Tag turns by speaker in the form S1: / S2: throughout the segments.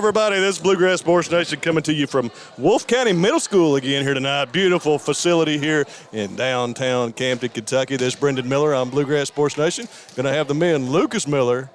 S1: everybody. This is Bluegrass Sports Nation coming to you from Wolfe County Middle School again here tonight. Beautiful facility here in downtown Campton, Kentucky. This is Brendan Miller on Bluegrass Sports Nation. Going to have the men Lucas Miller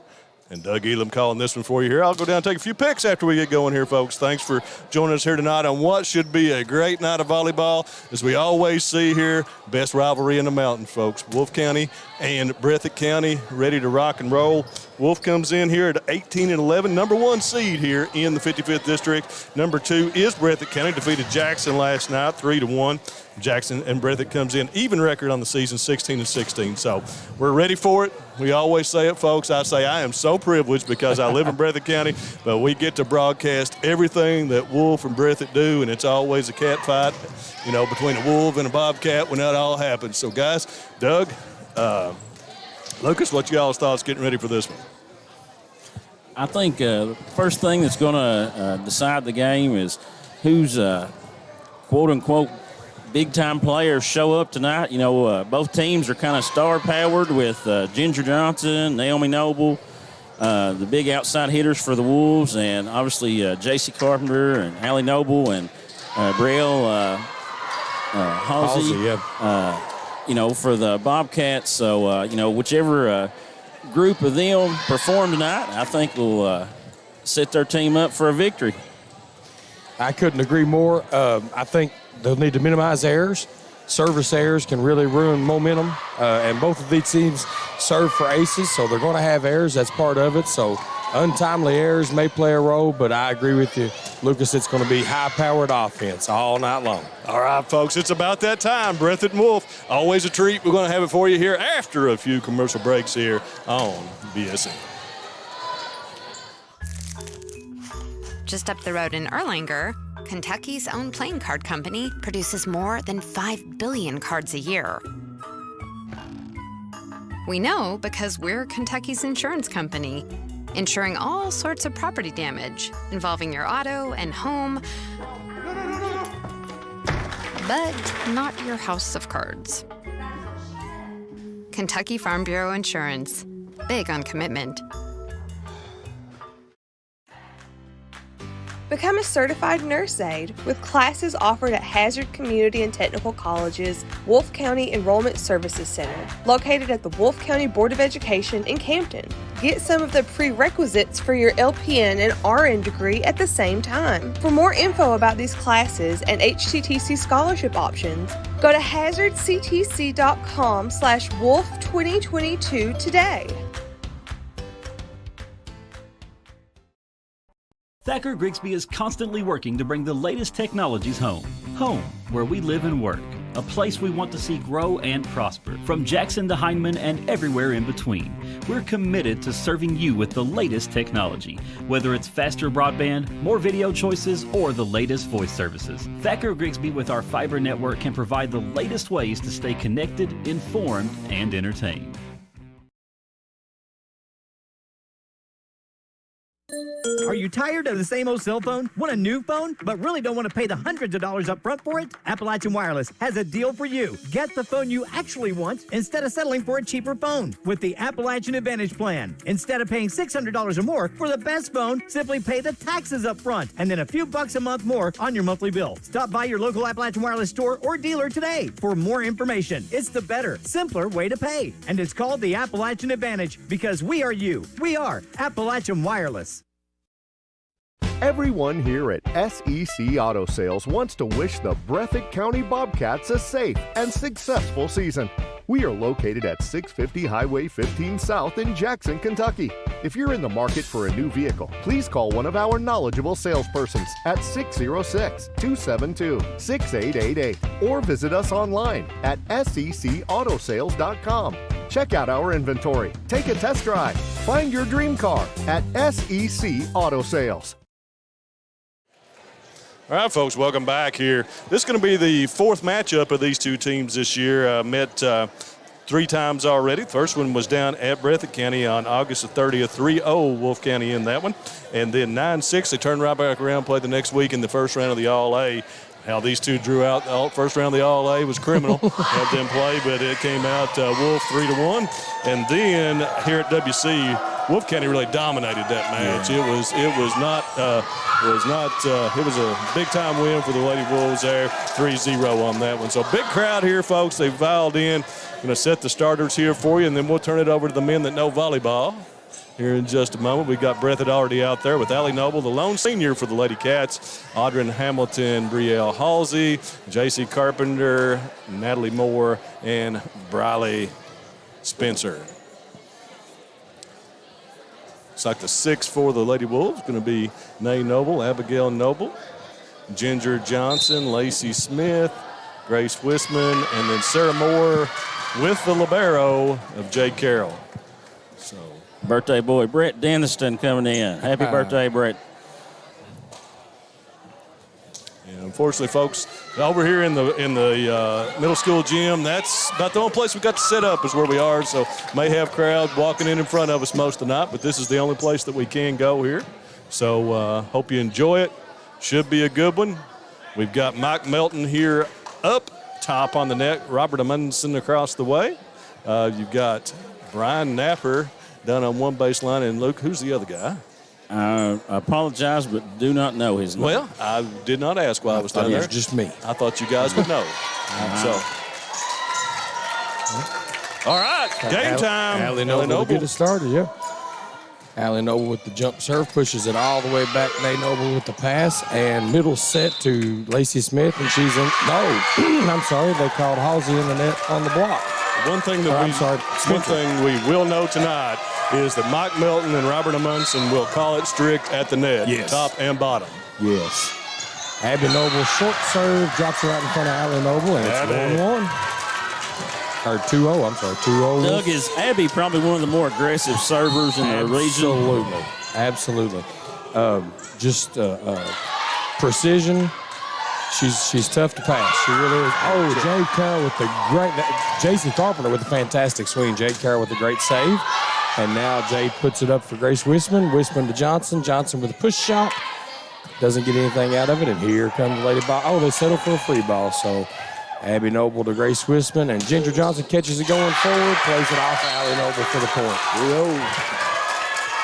S1: and Doug Elam calling this one for you here. I'll go down and take a few picks after we get going here, folks. Thanks for joining us here tonight on what should be a great night of volleyball. As we always see here, best rivalry in the mountains, folks. Wolfe County and Breathitt County ready to rock and roll. Wolfe comes in here at 18-11, number one seed here in the 55th District. Number two is Breathitt County, defeated Jackson last night, 3-1. Jackson and Breathitt comes in even record on the season, 16-16. So we're ready for it. We always say it, folks. I say I am so privileged because I live in Breathitt County, but we get to broadcast everything that Wolfe and Breathitt do, and it's always a cat fight, you know, between a wolf and a bobcat when that all happens. So, guys, Doug, Lucas, what you all's thoughts getting ready for this one?
S2: I think the first thing that's going to decide the game is who's quote-unquote big-time players show up tonight. You know, both teams are kind of star-powered with Ginger Johnson, Naomi Noble, the big outside hitters for the Wolves, and obviously J.C. Carpenter and Allie Noble and Brielle Halsey, you know, for the Bobcats. So, you know, whichever group of them perform tonight, I think will set their team up for a victory.
S3: I couldn't agree more. I think they'll need to minimize errors. Service errors can really ruin momentum, and both of these teams serve for aces, so they're going to have errors. That's part of it. So untimely errors may play a role, but I agree with you, Lucas. It's going to be high-powered offense all night long.
S1: All right, folks, it's about that time. Breathitt and Wolfe, always a treat. We're going to have it for you here after a few commercial breaks here on BSN.
S4: Just up the road in Erlanger, Kentucky's own playing card company produces more than 5 billion cards a year. We know because we're Kentucky's insurance company, insuring all sorts of property damage involving your auto and home, but not your house of cards. Kentucky Farm Bureau Insurance, big on commitment.
S5: Become a certified nurse aide with classes offered at Hazard Community and Technical College's Wolfe County Enrollment Services Center, located at the Wolfe County Board of Education in Campton. Get some of the prerequisites for your LPN and RN degree at the same time. For more info about these classes and HCTC scholarship options, go to hazardctc.com/Wolfe2022 today.
S6: Thacker Grigsby is constantly working to bring the latest technologies home. Home, where we live and work. A place we want to see grow and prosper. From Jackson to Hindman and everywhere in between. We're committed to serving you with the latest technology. Whether it's faster broadband, more video choices, or the latest voice services. Thacker Grigsby with our fiber network can provide the latest ways to stay connected, informed, and entertained.
S7: Are you tired of the same old cell phone? Want a new phone, but really don't want to pay the hundreds of dollars up front for it? Appalachian Wireless has a deal for you. Get the phone you actually want instead of settling for a cheaper phone with the Appalachian Advantage plan. Instead of paying $600 or more for the best phone, simply pay the taxes up front and then a few bucks a month more on your monthly bill. Stop by your local Appalachian Wireless store or dealer today for more information. It's the better, simpler way to pay. And it's called the Appalachian Advantage because we are you. We are Appalachian Wireless.
S8: Everyone here at SEC Auto Sales wants to wish the Breathitt County Bobcats a safe and successful season. We are located at 650 Highway 15 South in Jackson, Kentucky. If you're in the market for a new vehicle, please call one of our knowledgeable salespersons at 606-272-6888 or visit us online at secautosales.com. Check out our inventory, take a test drive, find your dream car at SEC Auto Sales.
S1: All right, folks, welcome back here. This is going to be the fourth matchup of these two teams this year. Met 3 times already. The first one was down at Breathitt County on August the 30th, 3-0 Wolfe County in that one. And then 9-6, they turned right back around, played the next week in the first round of the All-A. How these two drew out the first round of the All-A was criminal. Had them play, but it came out Wolfe 3-1. And then here at WC, Wolfe County really dominated that match. Yeah. It was a big time win for the Lady Wolves there, 3-0 on that one. So big crowd here, folks. They filed in. Going to set the starters here for you, and then we'll turn it over to the men that know volleyball here in just a moment. We've got Breathitt already out there with Allie Noble, the lone senior for the Lady Cats, Audrin Hamilton, Brielle Halsey, J.C. Carpenter, Natalie Moore, and Briley Spencer. Looks like the 6 for the Lady Wolves going to be Nay Noble, Abigail Noble, Ginger Johnson, Lacey Smith, Grace Wisman, and then Sarah Moore with the libero of Jay Carroll. So,
S2: birthday boy Brett Denniston coming in. Happy birthday, Brett.
S1: Yeah, unfortunately, folks, over here in the middle school gym, that's about the only place we got to set up is where we are. So may have crowds walking in front of us most of the night, but this is the only place that we can go here. So hope you enjoy it. Should be a good one. We've got Mike Melton here up top on the net, Robert Amundsen across the way. You've got Brian Napper down on one baseline, and Luke, who's the other guy?
S2: I apologize, but do not know his name.
S1: Well, I did not ask while I was down there.
S3: It's just me.
S1: I thought you guys would know. So, all right, game time.
S3: Allie Noble to get it started, yeah. Allie Noble with the jump serve, pushes it all the way back. Nay Noble with the pass, and middle set to Lacey Smith, and she's in. No, I'm sorry, they called Halsey in the net on the block.
S1: One thing we will know tonight is that Mike Melton and Robert Amundsen will call it strict at the net,
S3: yes.
S1: Top and bottom.
S3: Yes. Abby Noble, short serve, drops it right in front of Allie Noble, and it's 1-1. Or 2-0, I'm sorry, 2-0.
S2: Doug, is Abby probably one of the more aggressive servers in the region?
S3: Absolutely. Just precision. She's tough to pass. She really is. Oh, Jade Carroll with the great – J.C. Carpenter with a fantastic swing. Jade Carroll with a great save. And now Jade puts it up for Grace Wisman. Wisman to Johnson. Johnson with a push shot. Doesn't get anything out of it. And here comes the Lady Ball. Oh, they settle for a free ball. So Abby Noble to Grace Wisman. And Ginger Johnson catches it going forward. Plays it off Allie Noble for the point.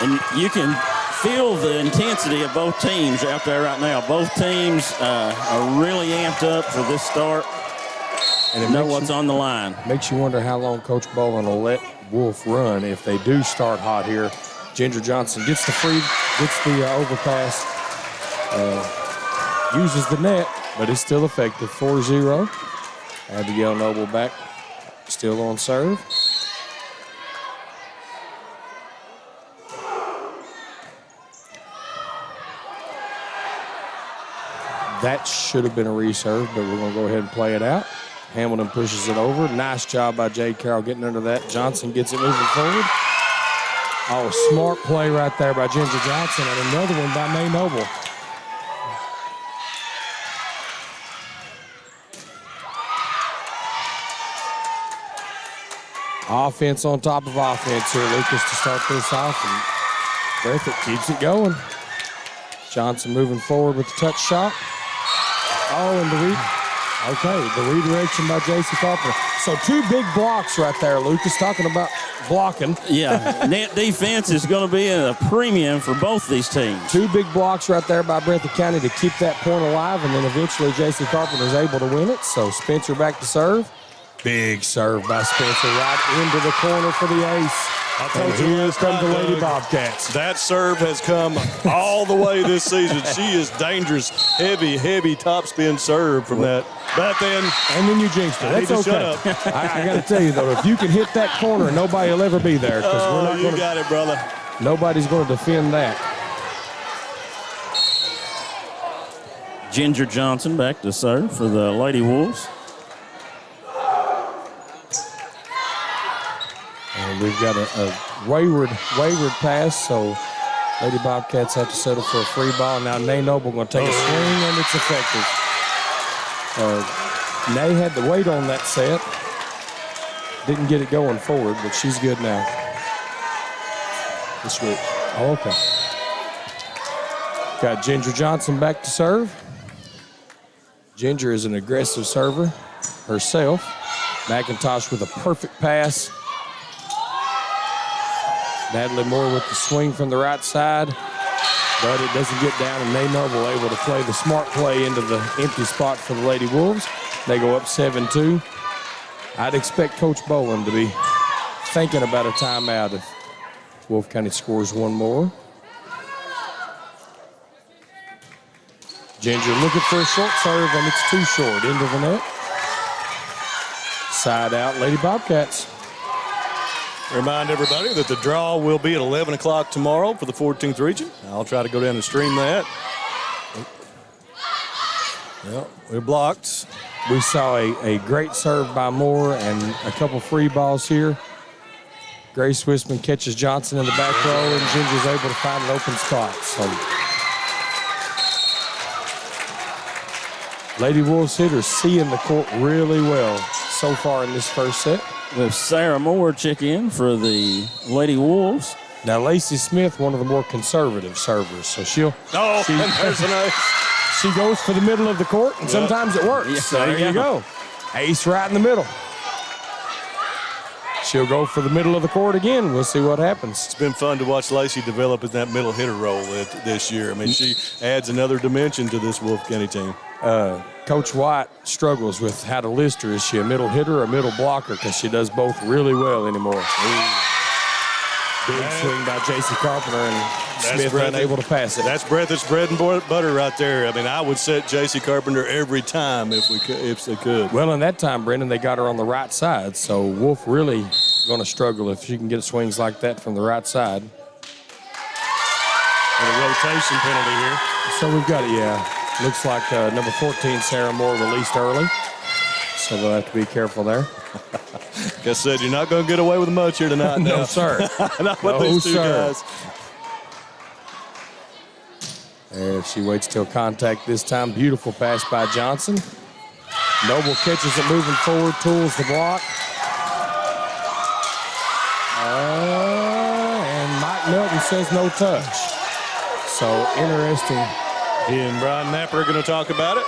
S3: 3-0.
S2: And you can feel the intensity of both teams out there right now. Both teams are really amped up for this start and know what's on the line.
S3: Makes you wonder how long Coach Bolin will let Wolfe run if they do start hot here. Ginger Johnson gets the overpass, uses the net, but it's still effective. 4-0. Abigail Noble back, still on serve. That should have been a reserve, but we're going to go ahead and play it out. Hamilton pushes it over. Nice job by Jade Carroll getting under that. Johnson gets it moving forward. Oh, smart play right there by Ginger Johnson, and another one by May Noble. Offense on top of offense here, Lucas, to start this off, and Breathitt keeps it going. Johnson moving forward with the touch shot. Oh, and the redirection by J.C. Carpenter. So 2 big blocks right there, Lucas, talking about blocking.
S2: Yeah, net defense is going to be a premium for both these teams.
S3: 2 big blocks right there by Breathitt County to keep that point alive, and then eventually J.C. Carpenter is able to win it. So Spencer back to serve. Big serve by Spencer right into the corner for the ace.
S1: I told you
S3: here come the Lady Bobcats.
S1: That serve has come all the way this season. She is dangerous, heavy topspin serve from that. But then,
S3: and then you jinxed her. That's okay.
S1: Shut up.
S3: I got to tell you though, if you can hit that corner, nobody will ever be there.
S1: We're not you got it, brother.
S3: Nobody's going to defend that.
S2: Ginger Johnson back to serve for the Lady Wolves.
S3: And we've got a wayward pass, so Lady Bobcats have to settle for a free ball. Now Nay Noble going to take a swing, and it's effective. Nay had the weight on that set. Didn't get it going forward, but she's good now. The switch. Oh, okay. Got Ginger Johnson back to serve. Ginger is an aggressive server herself. McIntosh with a perfect pass. Natalie Moore with the swing from the right side, but it doesn't get down, and Nay Noble able to play the smart play into the empty spot for the Lady Wolves. They go up 7-2. I'd expect Coach Boland to be thinking about a timeout if Wolfe County scores one more. Ginger looking for a short serve, and it's too short into the net. Side out, Lady Bobcats.
S1: Remind everybody that the draw will be at 11 o'clock tomorrow for the 14th region. I'll try to go down and stream that. Well, we're blocked.
S3: We saw a great serve by Moore and a couple free balls here. Grace Wisman catches Johnson in the back row, and Ginger's able to find an open spot. So Lady Wolves hitters seeing the court really well so far in this first set.
S2: With Sarah Moore check in for the Lady Wolves.
S3: Now, Lacey Smith, one of the more conservative servers, so
S1: Oh, and there's an ace.
S3: she goes for the middle of the court, and sometimes it works.
S2: Yeah,
S3: So there you go. Ace right in the middle. She'll go for the middle of the court again. We'll see what happens.
S1: It's been fun to watch Lacey develop in that middle hitter role this year. I mean, she adds another dimension to this Wolfe County team.
S3: Coach White struggles with how to list her. Is she a middle hitter or a middle blocker? Because she does both really well anymore. Big swing by J.C. Carpenter, and Smith unable to pass it.
S1: That's Breathitt's bread and butter right there. I mean, I would set J.C. Carpenter every time if they could.
S3: Well, in that time, Brendan, they got her on the right side, so Wolfe really going to struggle if she can get swings like that from the right side.
S1: And a rotation penalty here.
S3: So we've got it, looks like number 14, Sarah Moore, released early. So they'll have to be careful there.
S1: Like I said, you're not going to get away with much here tonight.
S3: No, sir.
S1: Not with these two guys.
S3: There, she waits till contact this time. Beautiful pass by Johnson. Noble catches it moving forward, tools the block. And Mike Milton says no touch. So interesting.
S1: He and Brian Napper are going to talk about it.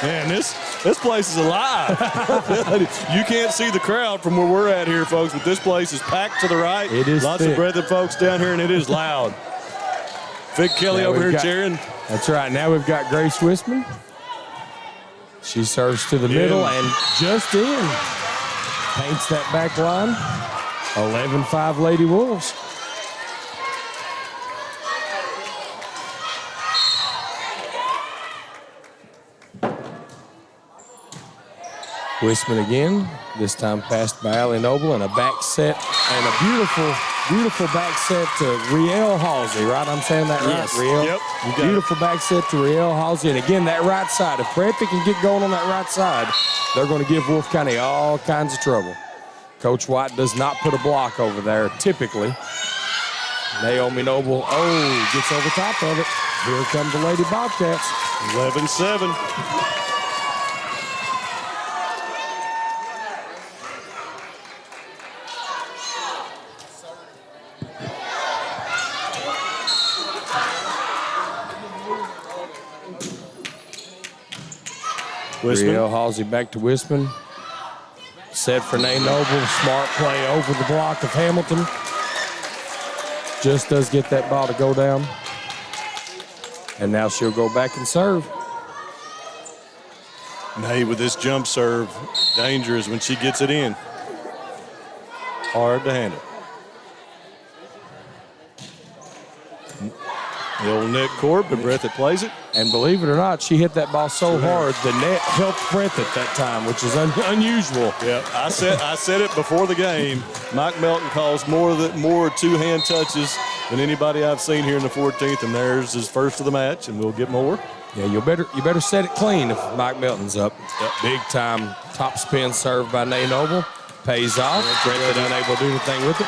S1: Man, this place is alive. You can't see the crowd from where we're at here, folks, but this place is packed to the right.
S3: It is
S1: Lots
S3: thick.
S1: of Breathitt folks down here, and it is loud. Fig Kelly over here cheering.
S3: That's right. Now we've got Grace Wisman. She serves to the middle and just in. Paints that back line. 11-5 Lady Wolves. Wisman again, this time passed by Allie Noble, and a back set, and a beautiful back set to Riel Halsey, right? I'm saying that right,
S1: Yes.
S3: Riel?
S1: Yep, you got
S3: Beautiful back set to Riel Halsey, and again, that right side. If Breathitt can get going on that right side, they're going to give Wolfe County all kinds of trouble. Coach White does not put a block over there, typically. Naomi Noble, gets over top of it. Here come the Lady Bobcats.
S1: 11-7.
S3: Riel Halsey back to Wisman. Set for Nay Noble. Smart play over the block of Hamilton. Just does get that ball to go down. And now she'll go back and serve.
S1: Nay with this jump serve, dangerous when she gets it in. Hard to handle. The old net court, but Breathitt plays it.
S3: And believe it or not, she hit that ball so hard, the net helped Breathitt that time, which is unusual.
S1: Yeah, I said it before the game. Mike Melton calls more two-hand touches than anybody I've seen here in the 14th, and there's his first of the match, and we'll get more.
S3: Yeah, you better set it clean if Mike Melton's up.
S1: Yep.
S3: Big time top spin serve by Nay Noble. Pays off. Breathitt unable to do anything with it.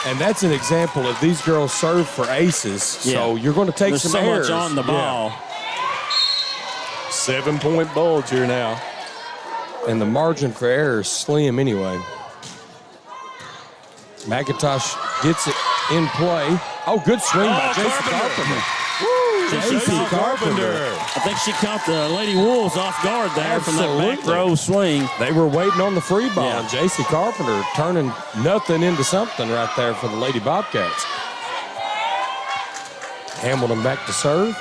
S3: And that's an example of these girls serve for aces. So you're going to take
S2: There's
S3: some
S2: so
S3: errors.
S2: much on the ball.
S1: 7-point bulge here now.
S3: And the margin for error is slim anyway. McIntosh gets it in play. Oh, good swing by Jason Carpenter.
S1: J.C. Carpenter.
S2: I think she caught the Lady Wolves off guard there from that back row swing.
S3: They were waiting on the free ball,
S2: Yeah.
S3: and J.C. Carpenter turning nothing into something right there for the Lady Bobcats. Hamilton back to serve.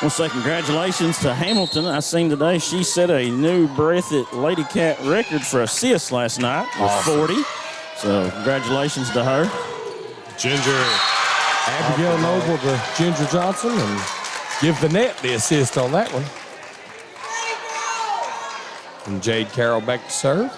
S2: We'll say congratulations to Hamilton. I seen today she set a new Breathitt Lady Cat record for assists last night with 40. So congratulations to her.
S1: Ginger.
S3: Abigail Noble to Ginger Johnson, and give the net the assist on that one. And Jade Carroll back to serve.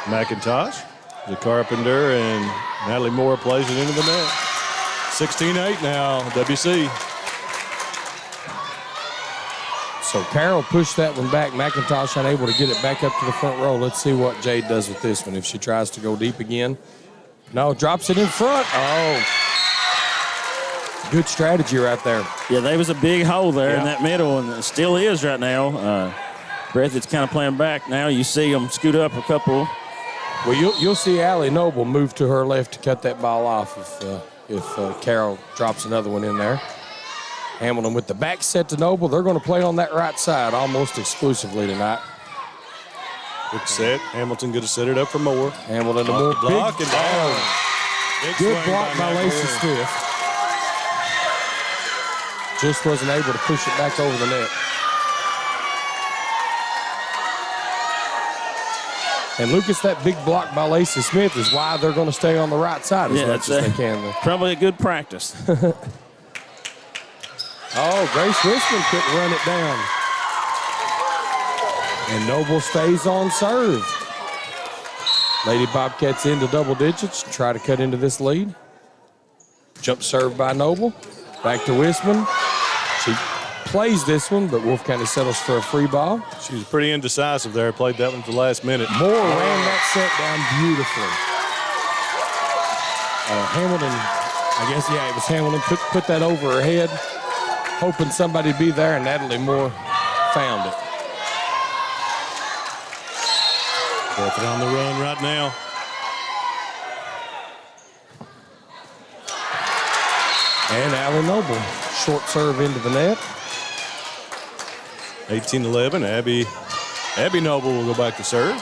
S1: McIntosh, the Carpenter, and Natalie Moore plays it into the net. 16-8 now, WC.
S3: So Carroll pushed that one back. McIntosh unable to get it back up to the front row. Let's see what Jade does with this one. If she tries to go deep again. No, drops it in front. Oh. Good strategy right there.
S2: Yeah, there was a big hole there in that middle, and it still is right now. Breathitt's kind of playing back now. You see them scoot up a couple.
S3: Well, you'll see Allie Noble move to her left to cut that ball off if Carroll drops another one in there. Hamilton with the back set to Noble. They're going to play on that right side almost exclusively tonight.
S1: Good set. Hamilton going to set it up for Moore.
S3: Hamilton to Moore.
S1: Block
S3: Big,
S1: and down. Big
S3: good
S1: swing
S3: block by Lacey
S1: Moore.
S3: Stiff. Just wasn't able to push it back over the net. And Lucas, that big block by Lacey Smith is why they're going to stay on the right side as much as they can.
S2: Probably a good practice.
S3: Oh, Grace Wisman couldn't run it down. And Noble stays on serve. Lady Bobcats into double digits, try to cut into this lead. Jump serve by Noble. Back to Wisman. She plays this one, but Wolfe County settles for a free ball.
S1: She was pretty indecisive there. Played that one for the last minute.
S3: Moore ran that set down beautifully. Hamilton, I guess, yeah, it was Hamilton. Put that over her head, hoping somebody'd be there, and Natalie Moore found it.
S1: Breathitt on the run right now.
S3: And Allie Noble, short serve into the net.
S1: 18-11. Abby Noble will go back to serve.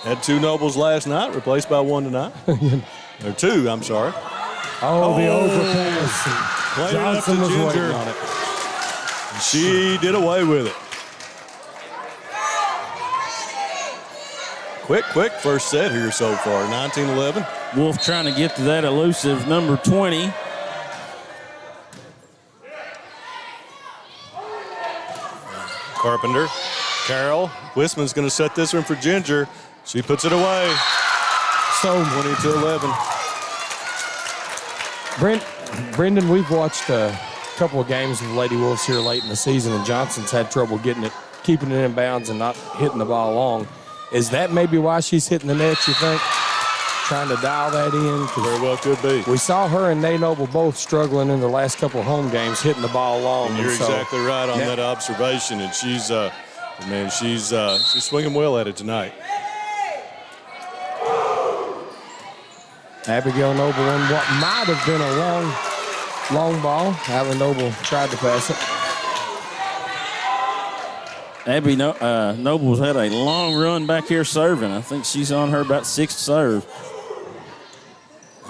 S1: Had 2 Nobles last night, replaced by 1 tonight. Or 2, I'm sorry.
S3: Oh, the overpass.
S1: Played
S3: Johnson
S1: it up
S3: was
S1: to
S3: waiting
S1: Ginger.
S3: on it.
S1: She did away with it. Quick first set here so far, 19-11.
S2: Wolfe trying to get to that elusive number 20.
S1: Carpenter, Carroll. Wisman's going to set this one for Ginger. She puts it away.
S3: So
S1: 20-11.
S3: Brendan, we've watched a couple of games of the Lady Wolves here late in the season, and Johnson's had trouble keeping it in bounds and not hitting the ball long. Is that maybe why she's hitting the net, you think? Trying to dial that in?
S1: Very well could be.
S3: We saw her and Nay Noble both struggling in the last couple of home games, hitting the ball long.
S1: And you're exactly right on that observation, and she's swinging well at it tonight.
S3: Abigail Noble on what might have been a long ball. Allie Noble tried to pass it.
S2: Abby Noble's had a long run back here serving. I think she's on her about 6th serve.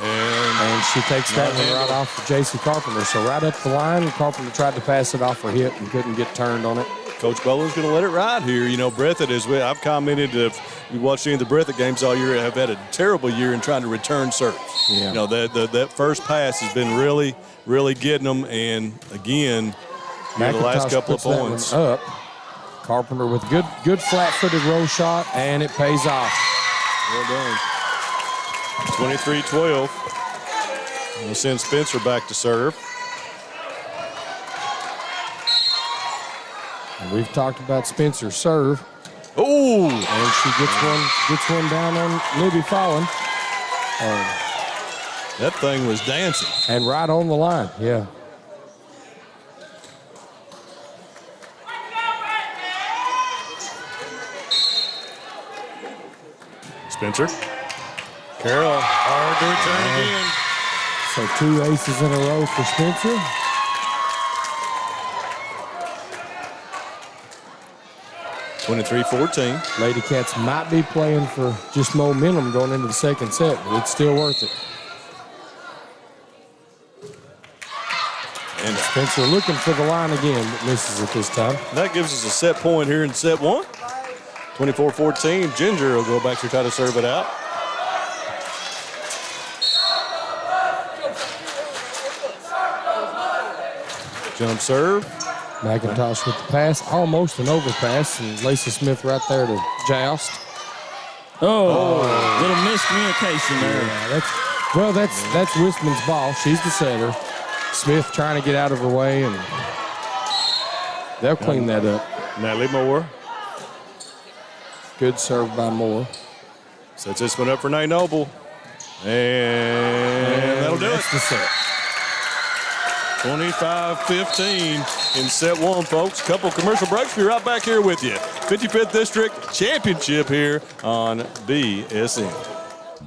S3: And she takes that one right off of J.C. Carpenter. So right up the line, Carpenter tried to pass it off her hip and couldn't get turned on it.
S1: Coach Bowler's going to let it ride here. You know, Breathitt, I've commented, if you watched any of the Breathitt games all year, have had a terrible year in trying to return serves.
S3: Yeah.
S1: You know, that first pass has been really, really getting them. And again, the last couple of points.
S3: Up. Carpenter with good flat-footed roll shot, and it pays off.
S1: Well done. 23-12. We'll send Spencer back to serve.
S3: And we've talked about Spencer's serve.
S1: Oh!
S3: And she gets one down on Libby Fallon.
S1: That thing was dancing.
S3: And right on the line, yeah.
S1: Spencer. Carroll, hard to return again.
S3: So 2 aces in a row for Spencer.
S1: (23-14).
S3: Lady Cats might be playing for just momentum going into the second set, but it's still worth it.
S1: And
S3: Spencer looking for the line again, but misses it this time.
S1: that gives us a set point here in set 1. 24-14. Ginger will go back to try to serve it out. Jump serve.
S3: McIntosh with the pass, almost an overpass, and Lacey Smith right there to joust.
S2: Little miscommunication there.
S3: Yeah, that's Wisman's ball. She's the setter. Smith trying to get out of her way, and they'll clean that up.
S1: Natalie Moore.
S3: Good serve by Moore.
S1: Sets this one up for Nay Noble. And that'll do it.
S3: That's the set.
S1: 25-15 in set 1, folks. Couple commercial breaks. We'll be right back here with you. 55th District Championship here on BSN.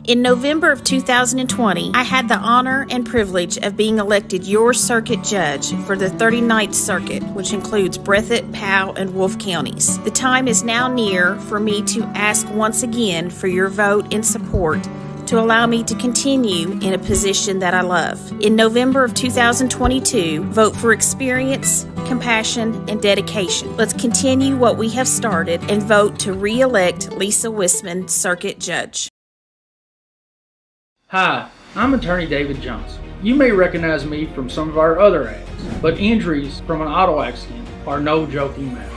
S9: In November of 2020, I had the honor and privilege of being elected your circuit judge for the 39th Circuit, which includes Breathitt, Powell, and Wolfe counties. The time is now near for me to ask once again for your vote in support to allow me to continue in a position that I love. In November of 2022, vote for experience, compassion, and dedication. Let's continue what we have started and vote to re-elect Lisa Wisman, Circuit Judge.
S10: Hi, I'm attorney David Johnson. You may recognize me from some of our other ads, but injuries from an auto accident are no joking matter.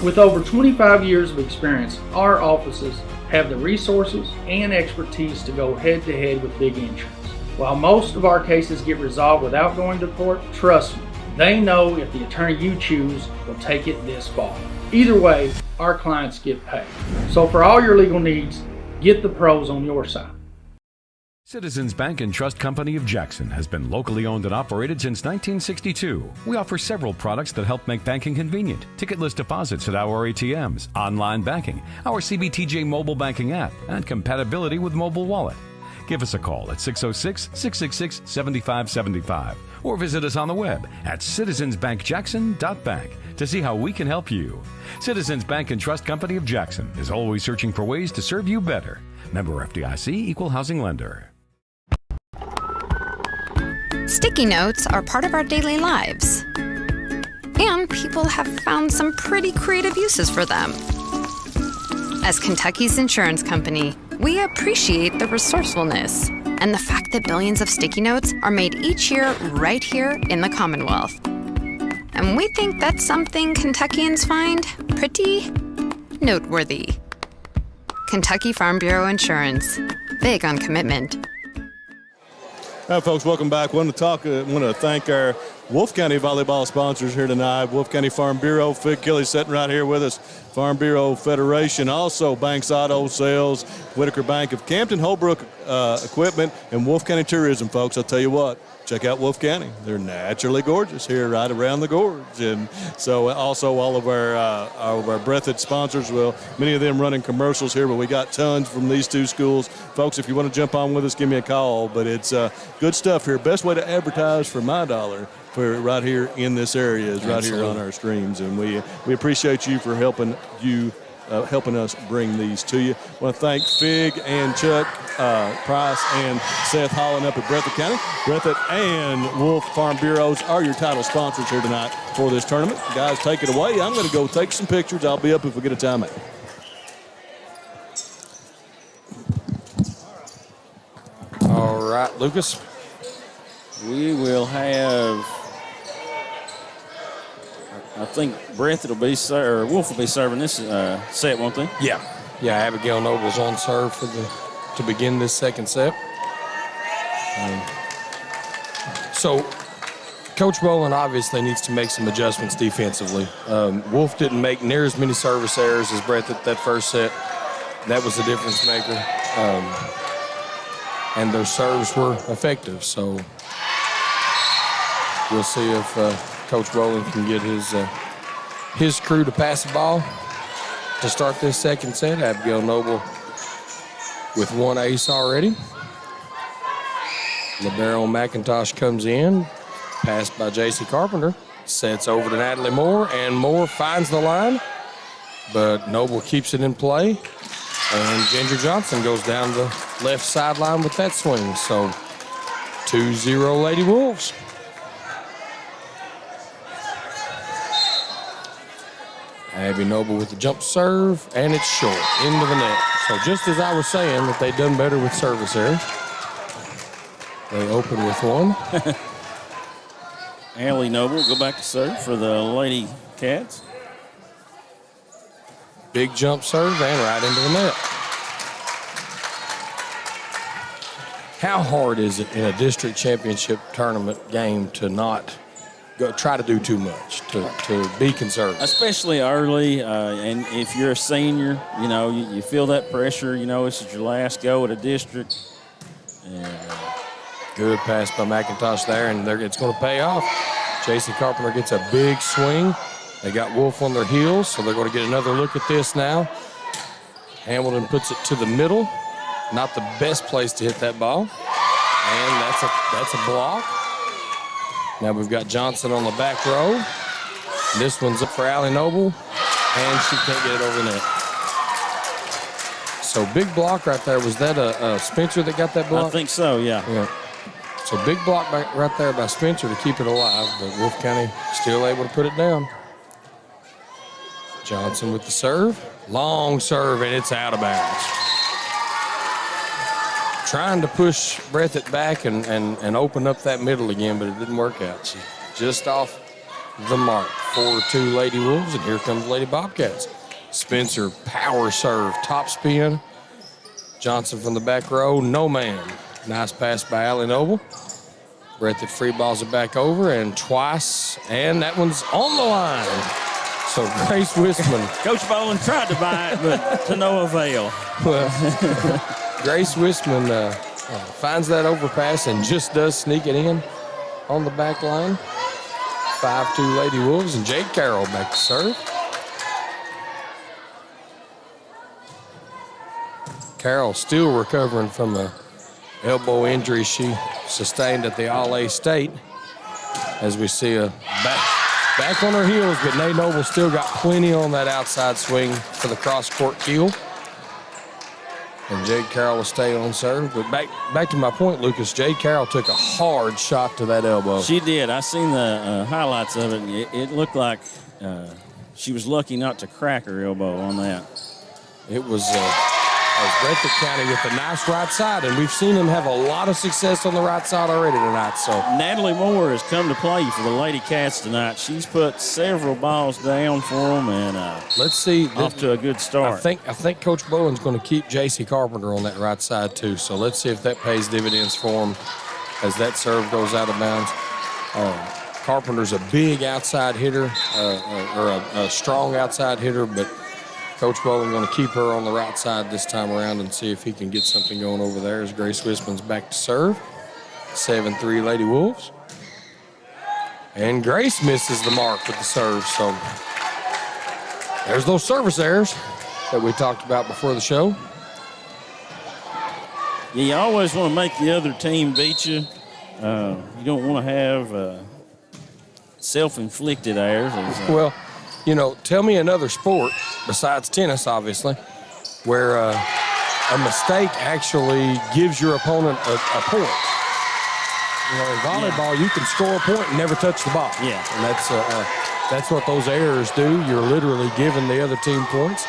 S10: With over 25 years of experience, our offices have the resources and expertise to go head-to-head with big insurance. While most of our cases get resolved without going to court, trust me, they know if the attorney you choose will take it this far. Either way, our clients get paid. So for all your legal needs, get the pros on your side.
S11: Citizens Bank and Trust Company of Jackson has been locally owned and operated since 1962. We offer several products that help make banking convenient. Ticketless deposits at our ATMs, online banking, our CBTJ mobile banking app, and compatibility with mobile wallet. Give us a call at 606-666-7575 or visit us on the web at citizensbankjackson.bank to see how we can help you. Citizens Bank and Trust Company of Jackson is always searching for ways to serve you better. Member FDIC, Equal Housing Lender.
S4: Sticky notes are part of our daily lives, and people have found some pretty creative uses for them. As Kentucky's insurance company, we appreciate the resourcefulness and the fact that billions of sticky notes are made each year right here in the Commonwealth. And we think that's something Kentuckians find pretty noteworthy. Kentucky Farm Bureau Insurance, big on commitment.
S1: All right, folks, welcome back. Want to thank our Wolfe County volleyball sponsors here tonight. Wolfe County Farm Bureau, Fig Kelly's sitting right here with us. Farm Bureau Federation, also Banks Auto Sales, Whitaker Bank of Campton, Holbrook Equipment, and Wolfe County Tourism, folks. I'll tell you what, check out Wolfe County. They're naturally gorgeous here right around the gorge. And so also all of our Breathitt sponsors, well, many of them running commercials here, but we got tons from these two schools. Folks, if you want to jump on with us, give me a call. But it's good stuff here. Best way to advertise for my dollar for right here in this area is right here on our streams. And we appreciate you for helping us bring these to you. I want to thank Fig and Chuck Price and Seth Holland up at Breathitt County. Breathitt and Wolfe Farm Bureaus are your title sponsors here tonight for this tournament. Guys, take it away. I'm going to go take some pictures. I'll be up if we get a timeout.
S3: All right, Lucas.
S2: We will have, I think Breathitt will be, or Wolfe will be serving this set, won't they?
S3: Yeah, Abigail Noble's on serve to begin this second set. So Coach Boland obviously needs to make some adjustments defensively. Wolfe didn't make near as many service errors as Breathitt that first set. That was the difference maker. And their serves were effective. So we'll see if Coach Boland can get his crew to pass the ball to start this second set. Abigail Noble with one ace already. Libero McIntosh comes in, passed by J.C. Carpenter, sets over to Natalie Moore, and Moore finds the line, but Noble keeps it in play, and Ginger Johnson goes down the left sideline with that swing. So 2-0 Lady Wolves. Abby Noble with the jump serve, and it's short, into the net. So just as I was saying that they'd done better with service errors, they open with one.
S2: Allie Noble go back to serve for the Lady Cats.
S3: Big jump serve and right into the net. How hard is it in a district championship tournament game to not try to do too much, to be conservative?
S2: Especially early, and if you're a senior, you feel that pressure. This is your last go at a district. And,
S3: good pass by McIntosh there, and it's going to pay off. J.C. Carpenter gets a big swing. They got Wolfe on their heels, so they're going to get another look at this now. Hamilton puts it to the middle. Not the best place to hit that ball. And that's a block. Now we've got Johnson on the back row. This one's up for Allie Noble, and she can't get it over the net. So big block right there. Was that a Spencer that got that block?
S2: I think so, yeah.
S3: So big block right there by Spencer to keep it alive, but Wolfe County still able to put it down. Johnson with the serve. Long serve, and it's out of bounds. Trying to push Breathitt back and open up that middle again, but it didn't work out. She's just off the mark. 4-2 Lady Wolves, and here comes Lady Bobcats. Spencer, power serve, top spin. Johnson from the back row, no man. Nice pass by Allie Noble. Breathitt free balls it back over, and twice, and that one's on the line. So Grace Wisman.
S2: Coach Bowen tried to buy it, but to no avail.
S3: Well, Grace Wisman finds that overpass and just does sneak it in on the back line. 5-2 Lady Wolves, and Jade Carroll back to serve. Carroll still recovering from a elbow injury she sustained at the All-A State. As we see a back on her heels, but Nay Noble still got plenty on that outside swing for the cross-court keel. And Jade Carroll will stay on serve. But back to my point, Lucas, Jade Carroll took a hard shot to that elbow.
S2: She did. I seen the highlights of it. It looked like she was lucky not to crack her elbow on that.
S3: It was Breathitt County with a nice right side, and we've seen them have a lot of success on the right side already tonight. So
S2: Natalie Moore has come to play for the Lady Cats tonight. She's put several balls down for them, and
S3: let's see,
S2: off to a good start.
S3: I think Coach Bowen's going to keep J.C. Carpenter on that right side too. So let's see if that pays dividends for him as that serve goes out of bounds. Carpenter's a big outside hitter, or a strong outside hitter, but Coach Bowen going to keep her on the right side this time around and see if he can get something going over there as Grace Wisman's back to serve. 7-3 Lady Wolves. And Grace misses the mark with the serve, so there's those service errors that we talked about before the show.
S2: Yeah, you always want to make the other team beat you. You don't want to have self-inflicted errors.
S3: Well, tell me another sport besides tennis, obviously, where a mistake actually gives your opponent a point. In volleyball, you can score a point and never touch the ball.
S2: Yeah.
S3: And that's what those errors do. You're literally giving the other team points.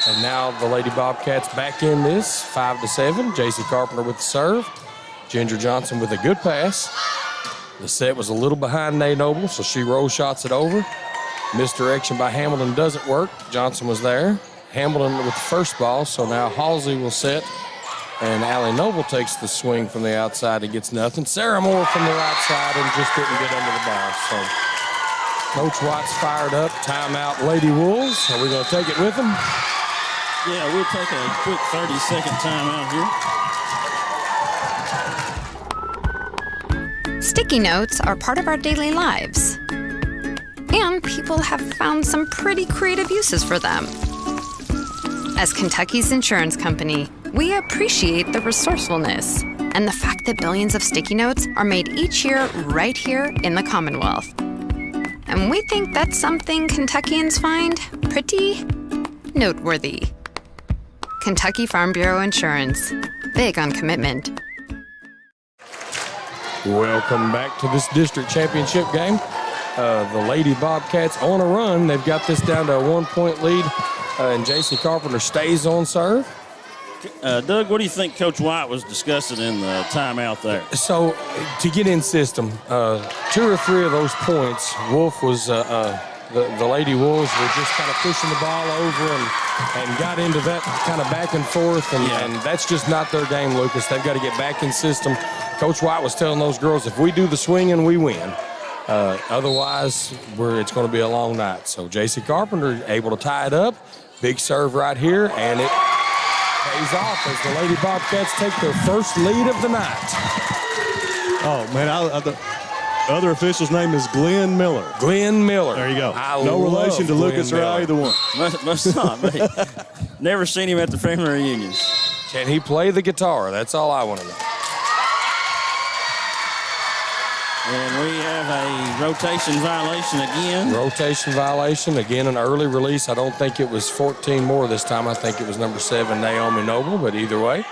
S3: And now the Lady Bobcats back in this, 5-7. J.C. Carpenter with the serve. Ginger Johnson with a good pass. The set was a little behind Nay Noble, so she roll shots it over. Misdirection by Hamilton doesn't work. Johnson was there. Hamilton with the first ball, so now Halsey will set. And Allie Noble takes the swing from the outside and gets nothing. Sarah Moore from the right side and just didn't get under the ball. So Coach Watts fired up. Timeout, Lady Wolves. Are we going to take it with them?
S2: Yeah, we'll take a quick 30-second timeout
S4: here. Sticky notes are part of our daily lives. And people have found some pretty creative uses for them. As Kentucky's insurance company, We appreciate the resourcefulness and the fact that billions of sticky notes are made each year right here in the Commonwealth. And we think that's something Kentuckians find pretty noteworthy. Kentucky Farm Bureau Insurance. Big on commitment.
S3: Welcome back to this district championship game. The Lady Bobcats on a run. They've got this down to a 1-point lead, and J.C. Carpenter stays on serve.
S2: Doug, what do you think Coach White was discussing in the timeout there?
S3: So, to get in system, 2 or 3 of those points, Wolfe was, the Lady Wolves were just kind of pushing the ball over and got into that kind of back and forth, and that's just not their game, Lucas. They've got to get back in system. Coach White was telling those girls, if we do the swinging, we win. Otherwise, it's going to be a long night. So J.C. Carpenter able to tie it up. Big serve right here, and it pays off as the Lady Bobcats take their first lead of the night.
S1: Oh, man, the other official's name is Glenn Miller.
S3: Glenn Miller.
S1: There you go.
S3: No
S1: relation to
S3: Glenn
S1: Lucas or
S3: Miller.
S1: either one.
S2: Must not be. Never seen him at the family reunions.
S3: Can he play the guitar? That's all I want to know.
S2: And we have a rotation violation again.
S3: Rotation violation. Again, an early release. I don't think it was 14 more this time. I think it was number 7, Naomi Noble. But either way,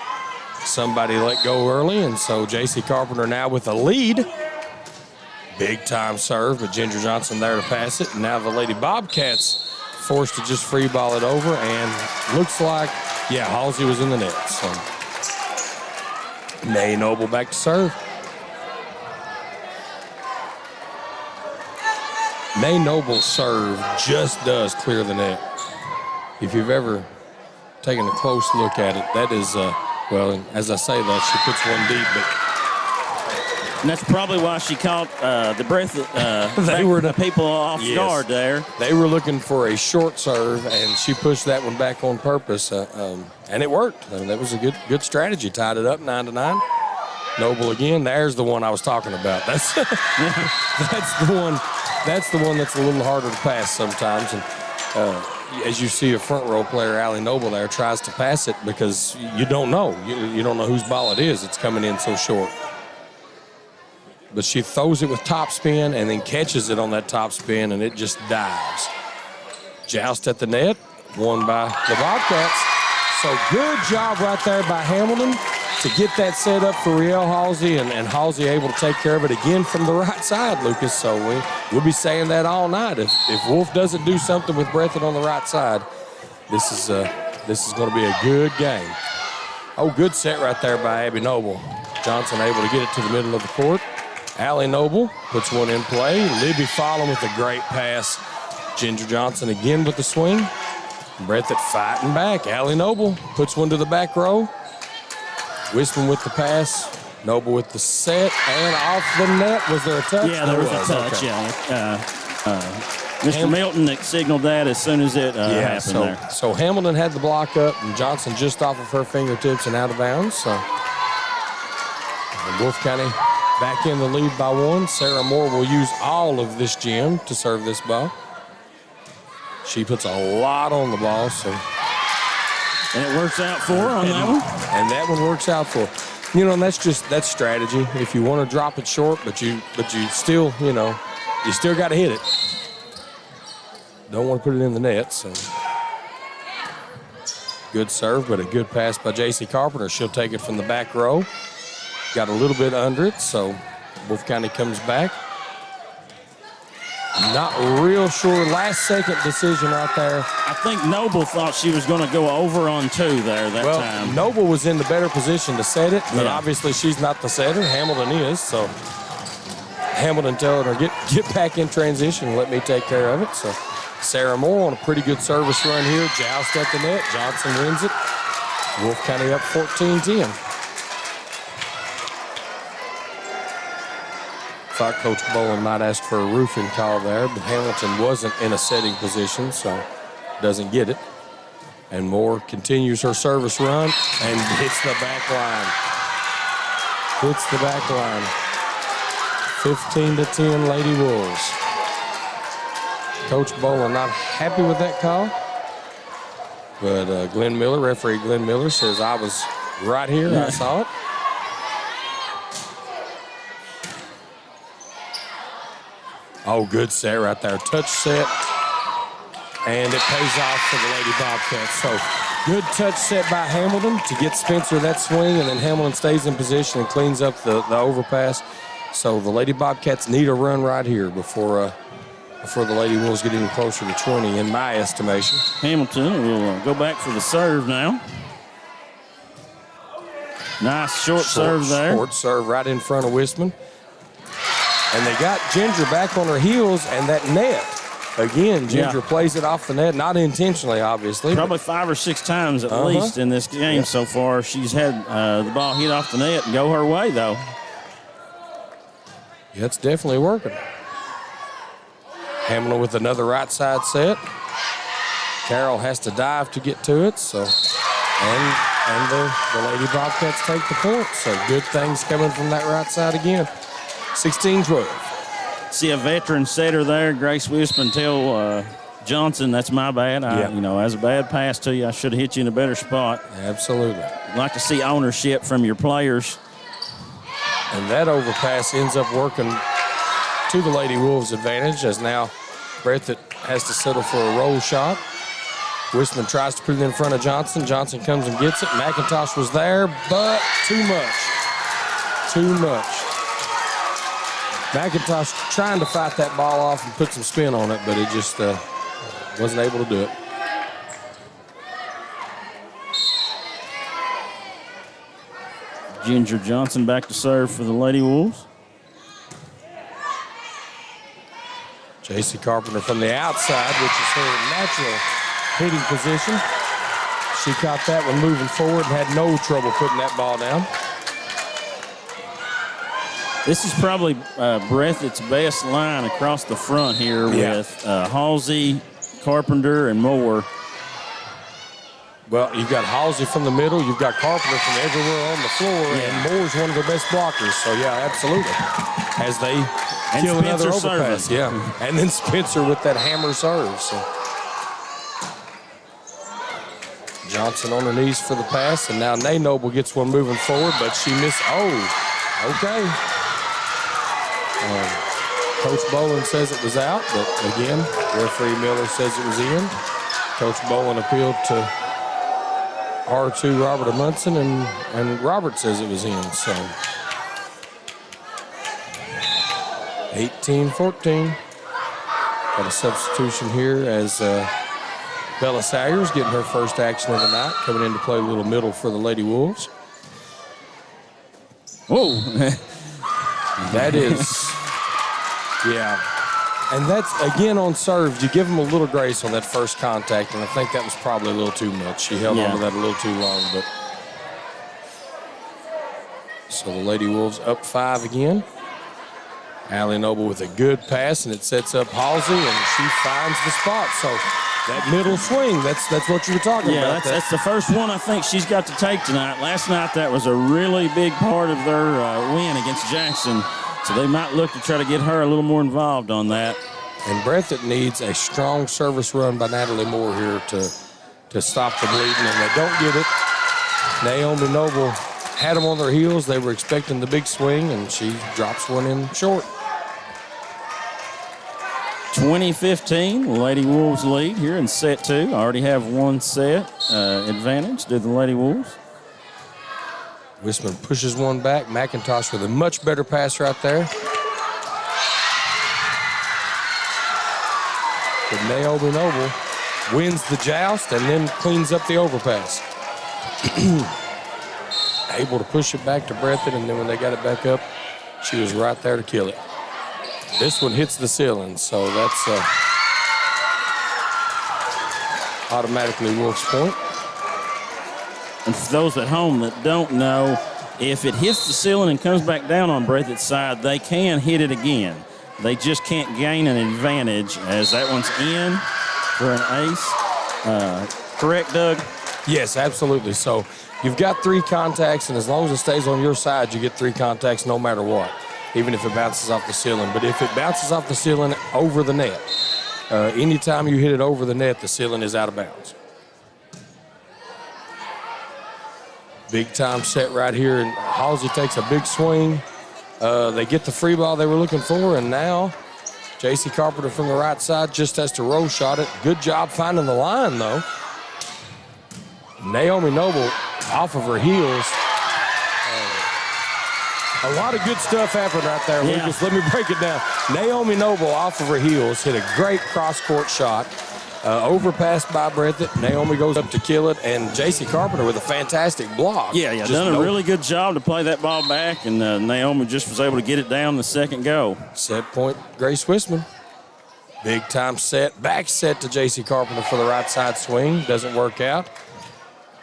S3: somebody let go early. And so J.C. Carpenter now with a lead. Big time serve, but Ginger Johnson there to pass it. And now the Lady Bobcats forced to just free ball it over. And looks like, Halsey was in the net. So May Noble back to serve. May Noble's serve just does clear the net. If you've ever taken a close look at it, that is, as I say that, she puts one deep, but
S2: and that's probably why she caught the Breathitt
S3: the
S2: people off guard there.
S3: They were looking for a short serve, and she pushed that one back on purpose, and it worked. I mean, that was a good strategy. Tied it up 9-9. Noble again. There's the one I was talking about. That's that's the one. That's the one that's a little harder to pass sometimes. And as you see a front row player, Allie Noble there, tries to pass it because you don't know. You don't know whose ball it is. It's coming in so short. But she throws it with top spin and then catches it on that top spin, and it just dives. Joust at the net, won by the Bobcats. So good job right there by Hamilton to get that set up for Riel Halsey, and Halsey able to take care of it again from the right side, Lucas. So we'll be saying that all night. If Wolfe doesn't do something with Breathitt on the right side, this is going to be a good game. Oh, good set right there by Abby Noble. Johnson able to get it to the middle of the court. Allie Noble puts one in play. Libby following with a great pass. Ginger Johnson again with the swing. Breathitt fighting back. Allie Noble puts one to the back row. Wisman with the pass. Noble with the set. And off the net. Was there a touch?
S2: Yeah, there was a touch,
S3: okay.
S2: Mr. Milton signaled that as soon as it happened there.
S3: So Hamilton had the block up, and Johnson just off of her fingertips and out of bounds. So Wolfe County back in the lead by 1. Sarah Moore will use all of this gym to serve this ball. She puts a lot on the ball, so.
S2: And it works out for her on that one.
S3: And that one works out for her. And that's strategy. If you want to drop it short, but you still, you still got to hit it. Don't want to put it in the net, so. Good serve, but a good pass by J.C. Carpenter. She'll take it from the back row. Got a little bit under it, so Wolfe County comes back. Not real sure. Last second decision right there.
S2: I think Noble thought she was going to go over on 2 there that time.
S3: Noble was in the better position to set it, but obviously she's not the setter. Hamilton is, so Hamilton telling her, get back in transition and let me take care of it. So Sarah Moore on a pretty good service run here. Joust at the net. Johnson wins it. Wolfe County up 14-10. Thought Coach Bowen might ask for a roofing call there, but Hamilton wasn't in a setting position, so doesn't get it. And Moore continues her service run and hits the back line. Hits the back line. 15-10 Lady Wolves. Coach Bowen not happy with that call, but referee Glenn Miller says I was Right here, I saw it. Oh, good set right there. Touch set. And it pays off for the Lady Bobcats. So good touch set by Hamilton to get Spencer that swing, and then Hamilton stays in position and cleans up the overpass. So the Lady Bobcats need a run right here before the Lady Wolves get any closer to 20, in my estimation.
S2: Hamilton will go back for the serve now. Nice short serve there.
S3: Short serve right in front of Wisman. And they got Ginger back on her heels, and that net. Again, Ginger plays it off the net, not intentionally, obviously.
S2: Probably 5 or 6 times at least in this game so far. She's had the ball hit off the net and go her way, though.
S3: Yeah, it's definitely working. Hamilton with another right side set. Carroll has to dive to get to it, so and the Lady Bobcats take the point. So good things coming from that right side again. 16-12.
S2: See a veteran setter there, Grace Wisman, tell Johnson, that's my bad. As a bad pass to you, I should have hit you in a better spot.
S3: Absolutely.
S2: Like to see ownership from your players.
S3: And that overpass ends up working to the Lady Wolves' advantage, as now Breathitt has to settle for a roll shot. Wisman tries to put it in front of Johnson. Johnson comes and gets it. McIntosh was there, but too much. Too much. McIntosh trying to fight that ball off and put some spin on it, but it just wasn't able to do it.
S2: Ginger Johnson back to serve for the Lady Wolves.
S3: J.C. Carpenter from the outside, which is her natural hitting position. She caught that one moving forward and had no trouble putting that ball down.
S2: This is probably Breathitt's best line across the front here with Halsey, Carpenter, and Moore.
S3: Well, you've got Halsey from the middle, you've got Carpenter from everywhere on the floor, and Moore's one of their best blockers. So, yeah, absolutely. As they kill another overpass. Yeah, and then Spencer with that hammer serve. So Johnson on her knees for the pass, and now Nay Noble gets one moving forward, but she missed. Oh, okay. Coach Bolin says it was out, but again, referee Miller says it was in. Coach Bolin appealed to R2 Robert Amundsen, and Robert says it was in. So 18-14. Got a substitution here as Bella Sawyer's getting her first action of the night, coming in to play a little middle for the Lady Wolves.
S2: Whoa.
S3: That is, yeah. And that's, again, on serves, you give them a little grace on that first contact, and I think that was probably a little too much. She held on to that a little too long. But so the Lady Wolves up 5 again. Allie Noble with a good pass, and it sets up Halsey, and she finds the spot. So that middle swing, that's what you were talking about.
S2: Yeah, that's the first one I think she's got to take tonight. Last night, that was a really big part of their win against Jackson. So they might look to try to get her a little more involved on that.
S3: And Breathitt needs a strong service run by Natalie Moore here to stop the bleeding, and they don't get it. Naomi Noble had them on their heels. They were expecting the big swing, and she drops one in short.
S2: 20-15, Lady Wolves lead here in set 2. Already have one set advantage to the Lady Wolves.
S3: Wisman pushes one back. McIntosh with a much better pass right there. But Naomi Noble wins the joust and then cleans up the overpass. Able to push it back to Breathitt, and then when they got it back up, she was right there to kill it. This one hits the ceiling, so that's automatically Wolf's point.
S2: And for those at home that don't know, if it hits the ceiling and comes back down on Breathitt's side, they can hit it again. They just can't gain an advantage, as that one's in for an ace. Correct, Doug?
S3: Yes, absolutely. So you've got 3 contacts, and as long as it stays on your side, you get 3 contacts no matter what, even if it bounces off the ceiling. But if it bounces off the ceiling over the net, anytime you hit it over the net, the ceiling is out of bounds. Big time set right here, and Halsey takes a big swing. They get the free ball they were looking for, and now J.C. Carpenter from the right side just has to roll shot it. Good job finding the line, though. Naomi Noble off of her heels. A lot of good stuff happened right there,
S2: Yeah.
S3: Lucas. Let me break it down. Naomi Noble off of her heels hit a great cross-court shot. Overpassed by Breathitt. Naomi goes up to kill it, and J.C. Carpenter with a fantastic block.
S2: Yeah,
S3: Just
S2: done a really good job to play that ball back, and Naomi just was able to get it down the second go.
S3: Set point, Grace Wisman. Big time set, back set to J.C. Carpenter for the right side swing. Doesn't work out.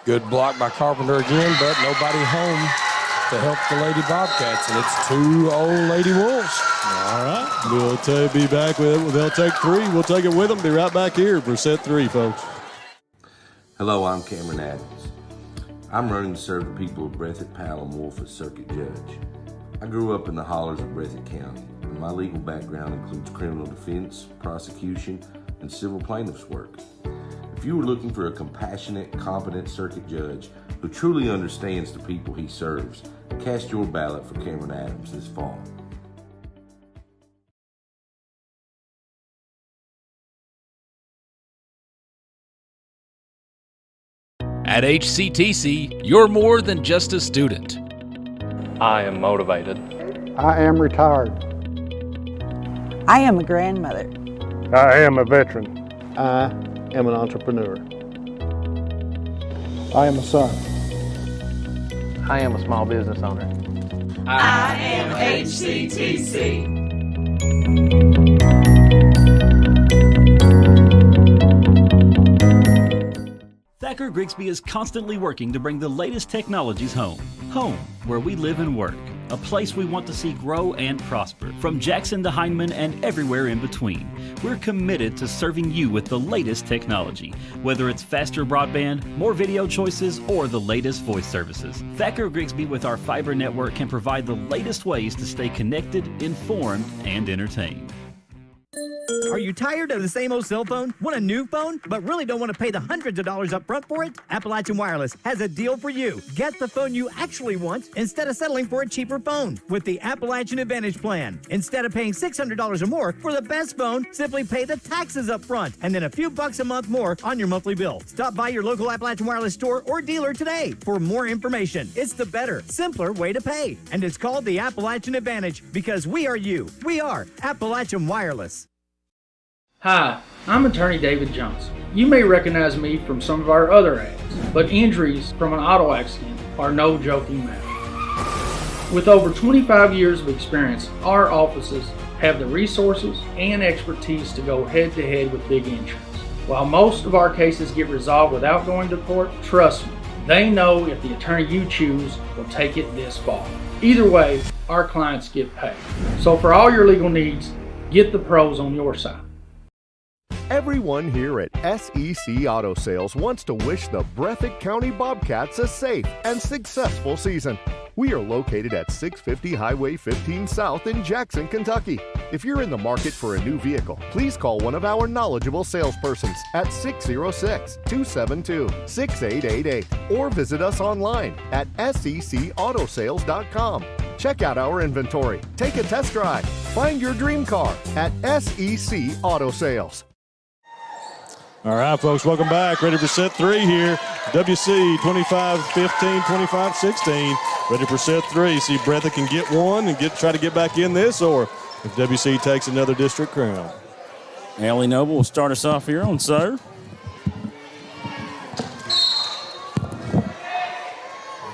S3: Good block by Carpenter again, but nobody home to help the Lady Bobcats, and it's 2 old Lady Wolves.
S1: All right. We'll be back with it. They'll take 3. We'll take it with them. Be right back here for set 3, folks.
S12: Hello, I'm Cameron Adams. I'm running to serve the people of Breathitt, Powell, and Wolfe as circuit judge. I grew up in the hollers of Breathitt County, and my legal background includes criminal defense, prosecution, and civil plaintiffs' work. If you are looking for a compassionate, competent circuit judge who truly understands the people he serves, cast your ballot for Cameron Adams this fall.
S13: At HCTC, you're more than just a student.
S14: I am motivated.
S15: I am retired.
S16: I am a grandmother.
S15: I am a veteran. I am an entrepreneur. I am a son.
S14: I am a small business owner.
S17: I am HCTC.
S6: Thacker Grigsby is constantly working to bring the latest technologies home. Home, where we live and work. A place we want to see grow and prosper. From Jackson to Hindman and everywhere in between. We're committed to serving you with the latest technology. Whether it's faster broadband, more video choices, or the latest voice services. Thacker Grigsby with our fiber network can provide the latest ways to stay connected, informed, and entertained.
S7: Are you tired of the same old cell phone? Want a new phone, but really don't want to pay the hundreds of dollars up front for it? Appalachian Wireless has a deal for you. Get the phone you actually want instead of settling for a cheaper phone with the Appalachian Advantage plan. Instead of paying $600 or more for the best phone, simply pay the taxes up front and then a few bucks a month more on your monthly bill. Stop by your local Appalachian Wireless store or dealer today for more information. It's the better, simpler way to pay. And it's called the Appalachian Advantage because we are you. We are Appalachian Wireless.
S10: Hi, I'm attorney David Johnson. You may recognize me from some of our other ads, but injuries from an auto accident are no joking matter. With over 25 years of experience, our offices have the resources and expertise to go head to head with big insurance. While most of our cases get resolved without going to court, trust me, they know if the attorney you choose will take it this far. Either way, our clients get paid. So for all your legal needs, get the pros on your side.
S8: Everyone here at SEC Auto Sales wants to wish the Breathitt County Bobcats a safe and successful season. We are located at 650 Highway 15 South in Jackson, Kentucky. If you're in the market for a new vehicle, please call one of our knowledgeable salespersons at 606-272-6888 or visit us online at secautosales.com. Check out our inventory, take a test drive, find your dream car at SEC Auto Sales.
S1: All right, folks, welcome back. Ready for set 3 here. WC 25-15, 25-16. Ready for set 3. See if Breathitt can get one and try to get back in this, or if WC takes another district crown.
S2: Allie Noble will start us off here on serve.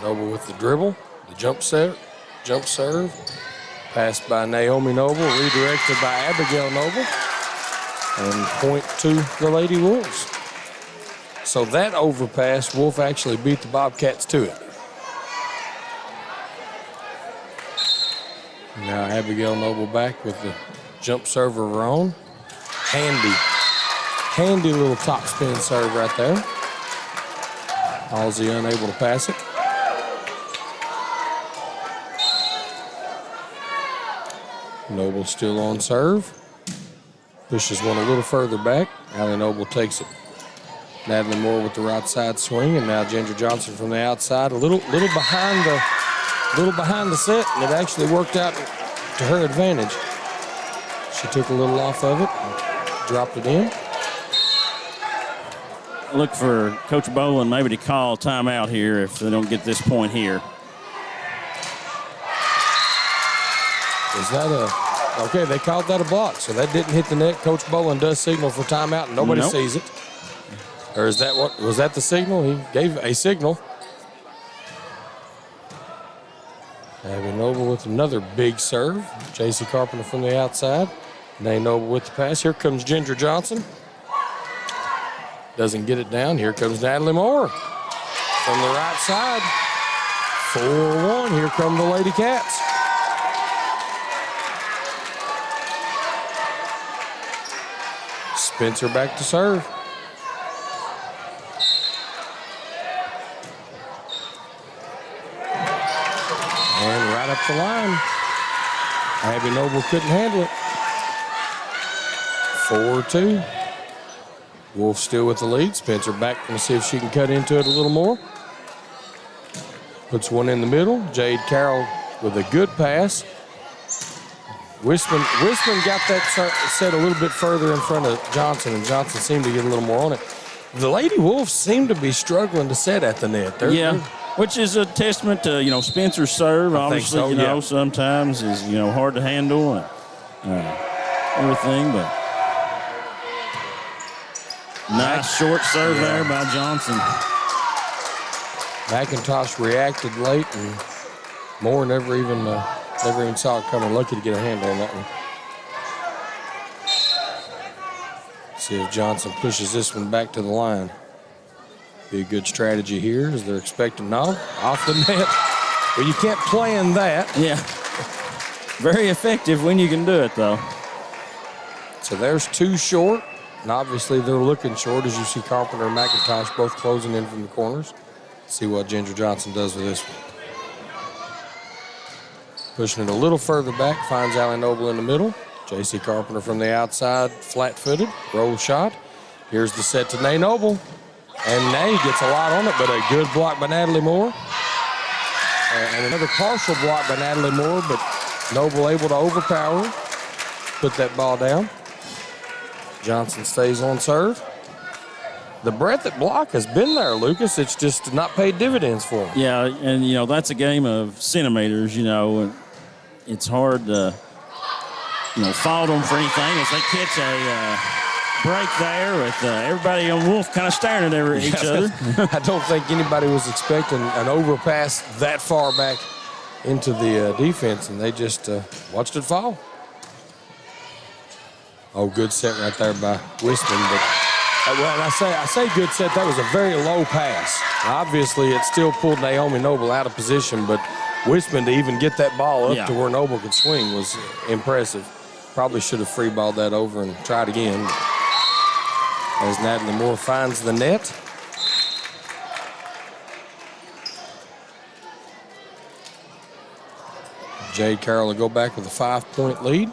S3: Noble with the dribble, the jump serve. Passed by Naomi Noble, redirected by Abigail Noble. And point to the Lady Wolves. So that overpass, Wolfe actually beat the Bobcats to it. Now Abigail Noble back with the jump serve of her own. Handy little top spin serve right there. Halsey unable to pass it. Noble still on serve. Pushes one a little further back. Allie Noble takes it Natalie Moore with the right side swing, and now Ginger Johnson from the outside, a little behind the set, and it actually worked out to her advantage. She took a little off of it, and dropped it in.
S2: Look for Coach Boland maybe to call timeout here if they don't get this point here.
S3: Is that okay, they called that a block, so that didn't hit the net. Coach Boland does signal for timeout, and nobody sees it. Or is that was that the signal? He gave a signal. Abby Noble with another big serve. J.C. Carpenter from the outside. Nay Noble with the pass. Here comes Ginger Johnson. Doesn't get it down. Here comes Natalie Moore from the right side. 4-1. Here come the Lady Cats. Spencer back to serve. And right up the line. Abby Noble couldn't handle it. 4-2. Wolfe still with the lead. Spencer back to see if she can cut into it a little more. Puts one in the middle. Jade Carroll with a good pass. Wisman got that set a little bit further in front of Johnson, and Johnson seemed to get a little more on it. The Lady Wolves seem to be struggling to set at the net.
S2: Which is a testament to, Spencer's serve. Obviously, sometimes is, hard to handle and everything, but nice short serve there by Johnson.
S3: McIntosh reacted late, and Moore never even saw it coming. Lucky to get a handle on that one. See if Johnson pushes this one back to the line. Be a good strategy here as they're expecting off the net. Well, you can't plan that.
S2: Yeah. Very effective when you can do it, though.
S3: So there's two short, and obviously they're looking short as you see Carpenter and McIntosh both closing in from the corners. See what Ginger Johnson does with this one. Pushing it a little further back, finds Allie Noble in the middle. J.C. Carpenter from the outside, flat-footed, roll shot. Here's the set to Nay Noble. And Nay gets a lot on it, but a good block by Natalie Moore. And another partial block by Natalie Moore, but Noble able to overpower her, put that ball down. Johnson stays on serve. The Breathitt block has been there, Lucas. It's just not paid dividends for him.
S2: Yeah, and, that's a game of centimeters, and it's hard to, fault them for anything as they catch a break there with everybody on Wolfe kind of staring at each other.
S3: I don't think anybody was expecting an overpass that far back into the defense, and they just watched it fall. Oh, good set right there by Wisman. But I say good set. That was a very low pass. Obviously, it still pulled Naomi Noble out of position, but Wisman to even get that ball up to where Noble could swing was impressive. Probably should have free-balled that over and tried again. As Natalie Moore finds the net. Jade Carroll will go back with a 5-point lead.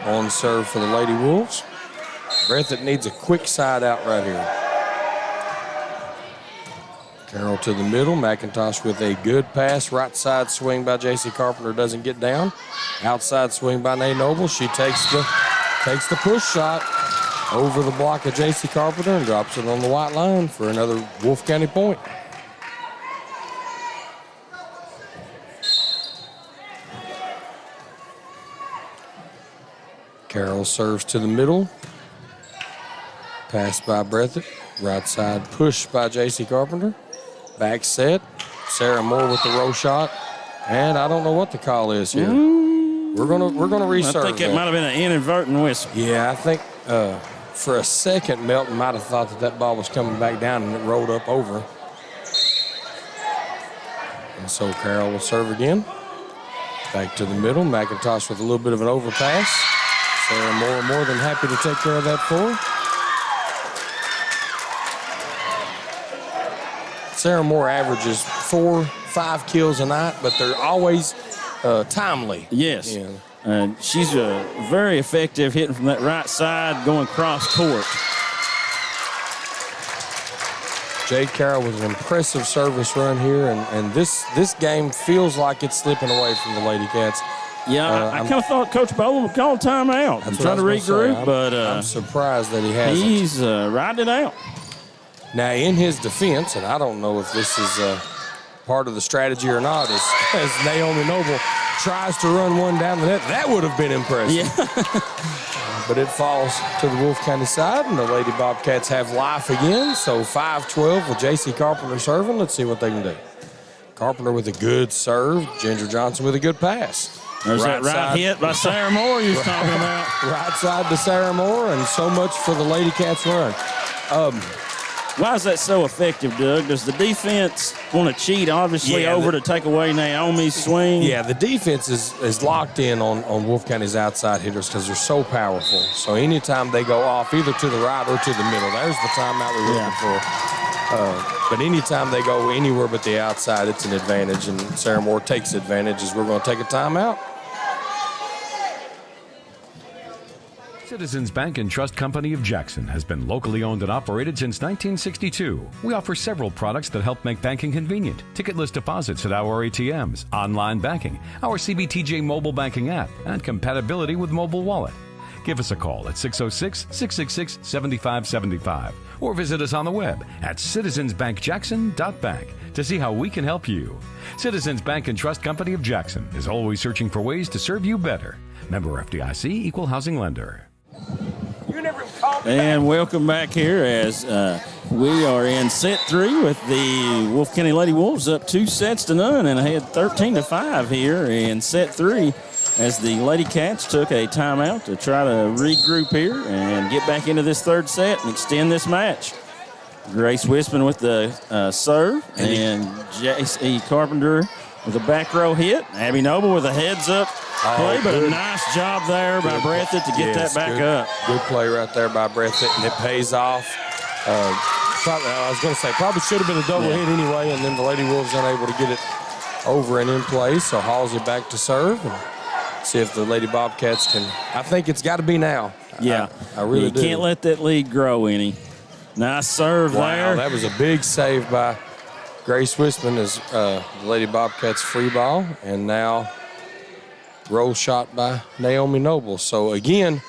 S3: On serve for the Lady Wolves. Breathitt needs a quick side out right here. Carroll to the middle. McIntosh with a good pass. Right side swing by J.C. Carpenter doesn't get down. Outside swing by Nay Noble. She takes the push shot over the block of J.C. Carpenter and drops it on the white line for another Wolfe County point. Carroll serves to the middle. Pass by Breathitt. Right side push by J.C. Carpenter. Back set. Sarah Moore with the row shot. And I don't know what the call is here. We're gonna reserve.
S2: I think it might have been an inadvertent whistle.
S3: Yeah, I think for a second Melton might have thought that ball was coming back down and it rolled up over. And so Carroll will serve again. Back to the middle. McIntosh with a little bit of an overpass. Sarah Moore more than happy to take care of that for her. Sarah Moore averages 4-5 kills a night, but they're always timely.
S2: Yes. Yeah. She's very effective hitting from that right side, going cross court.
S3: Jade Carroll with an impressive service run here, and this game feels like it's slipping away from the Lady Cats.
S2: Yeah, I kind of thought Coach Bowling would call timeout. I'm trying to regroup, but
S3: I'm surprised that he hasn't.
S2: He's riding it out.
S3: Now, in his defense, and I don't know if this is part of the strategy or not, as Naomi Noble tries to run one down the net. That would have been impressive.
S2: Yeah.
S3: But it falls to the Wolfe County side, and the Lady Bobcats have life again. So 5-12 with J.C. Carpenter serving. Let's see what they can do. Carpenter with a good serve. Ginger Johnson with a good pass.
S2: There's that right hit by Sarah Moore you was talking about.
S3: Right side to Sarah Moore, and so much for the Lady Cats run.
S2: Why is that so effective, Doug? Does the defense want to cheat, obviously, to take away Naomi's swing?
S3: Yeah, the defense is locked in on Wolfe County's outside hitters because they're so powerful. So anytime they go off, either to the right or to the middle, there's the timeout we're looking for. But anytime they go anywhere but the outside, it's an advantage, and Sarah Moore takes advantage as we're going to take a timeout.
S11: Citizens Bank and Trust Company of Jackson has been locally owned and operated since 1962. We offer several products that help make banking convenient. Ticketless deposits at our ATMs, online banking, our CBTJ mobile banking app, and compatibility with mobile wallet. Give us a call at 606-666-7575 or visit us on the web at citizensbankjackson.bank to see how we can help you. Citizens Bank and Trust Company of Jackson is always searching for ways to serve you better. Member FDIC, Equal Housing Lender.
S2: And welcome back here as we are in set 3 with the Wolfe County Lady Wolves up 2-0 and ahead 13-5 here in set 3 as the Lady Cats took a timeout to try to regroup here and get back into this third set and extend this match. Grace Wisman with the serve and J.C. Carpenter with a back row hit. Abby Noble with a heads-up play, but a nice job there by Breathitt to get that back up.
S3: Good play right there by Breathitt, and it pays off. I was going to say, probably should have been a double hit anyway, and then the Lady Wolves unable to get it over and in play, so Halsey back to serve and see if the Lady Bobcats can. I think it's got to be now.
S2: Yeah.
S3: I really do.
S2: You can't let that lead grow any. Nice serve there.
S3: That was a big save by Grace Wisman as the Lady Bobcats free ball, and now roll shot by Naomi Noble. So again,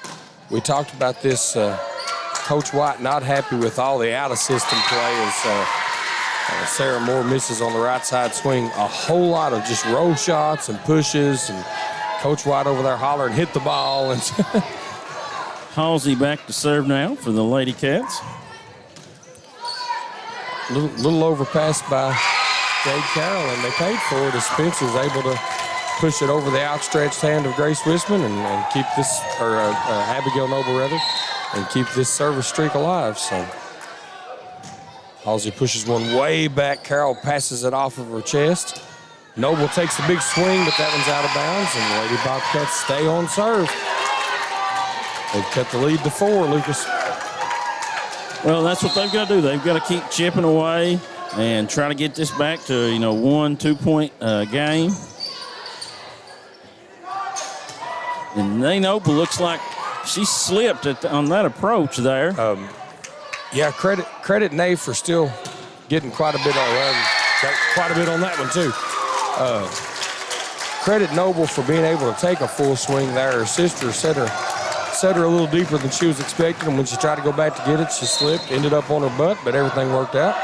S3: we talked about this. Coach White not happy with all the out-of-system play as Sarah Moore misses on the right side swing. A whole lot of just roll shots and pushes, and Coach White over there hollering, hit the ball. And
S2: Halsey back to serve now for the Lady Cats.
S3: Little overpass by Jade Carroll, and they paid for it as Spencer's able to push it over the outstretched hand of Grace Wisman and keep this, or Abigail Noble rather, and keep this service streak alive. So Halsey pushes one way back. Carroll passes it off of her chest. Noble takes a big swing, but that one's out of bounds, and the Lady Bobcats stay on serve. They've cut the lead to 4, Lucas.
S2: Well, that's what they've got to do. They've got to keep chipping away and try to get this back to, 1-2 point game. And Noble looks like she slipped on that approach there.
S3: Yeah, credit Nay for still getting quite a bit on that one too. Credit Noble for being able to take a full swing there. Her sister set her a little deeper than she was expecting, and when she tried to go back to get it, she slipped, ended up on her butt, but everything worked out.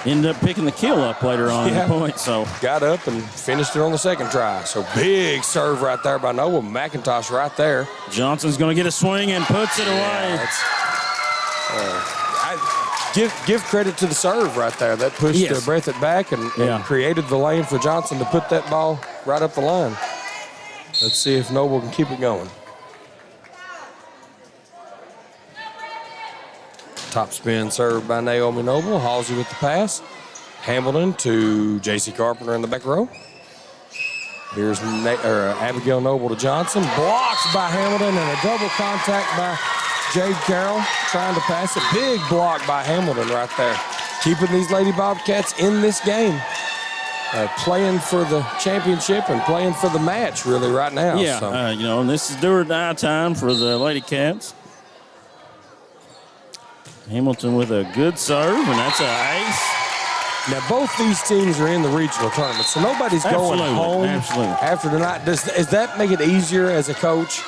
S2: Ended up picking the kill up later on in the point, so.
S3: Got up and finished it on the second try. So big serve right there by Noble. McIntosh right there.
S2: Johnson's going to get a swing and puts it away.
S3: Give credit to the serve right there. That pushed Breathitt back and created the lane for Johnson to put that ball right up the line. Let's see if Noble can keep it going. Top spin served by Naomi Noble. Halsey with the pass. Hamilton to J.C. Carpenter in the back row. Here's Abigail Noble to Johnson. Blocked by Hamilton and a double contact by Jade Carroll trying to pass it. Big block by Hamilton right there. Keeping these Lady Bobcats in this game. Playing for the championship and playing for the match really right now.
S2: Yeah,
S3: so.
S2: And this is do or die time for the Lady Cats. Hamilton with a good serve, and that's an ace.
S3: Now, both these teams are in the regional tournament, so nobody's going home after tonight. Does that make it easier as a coach?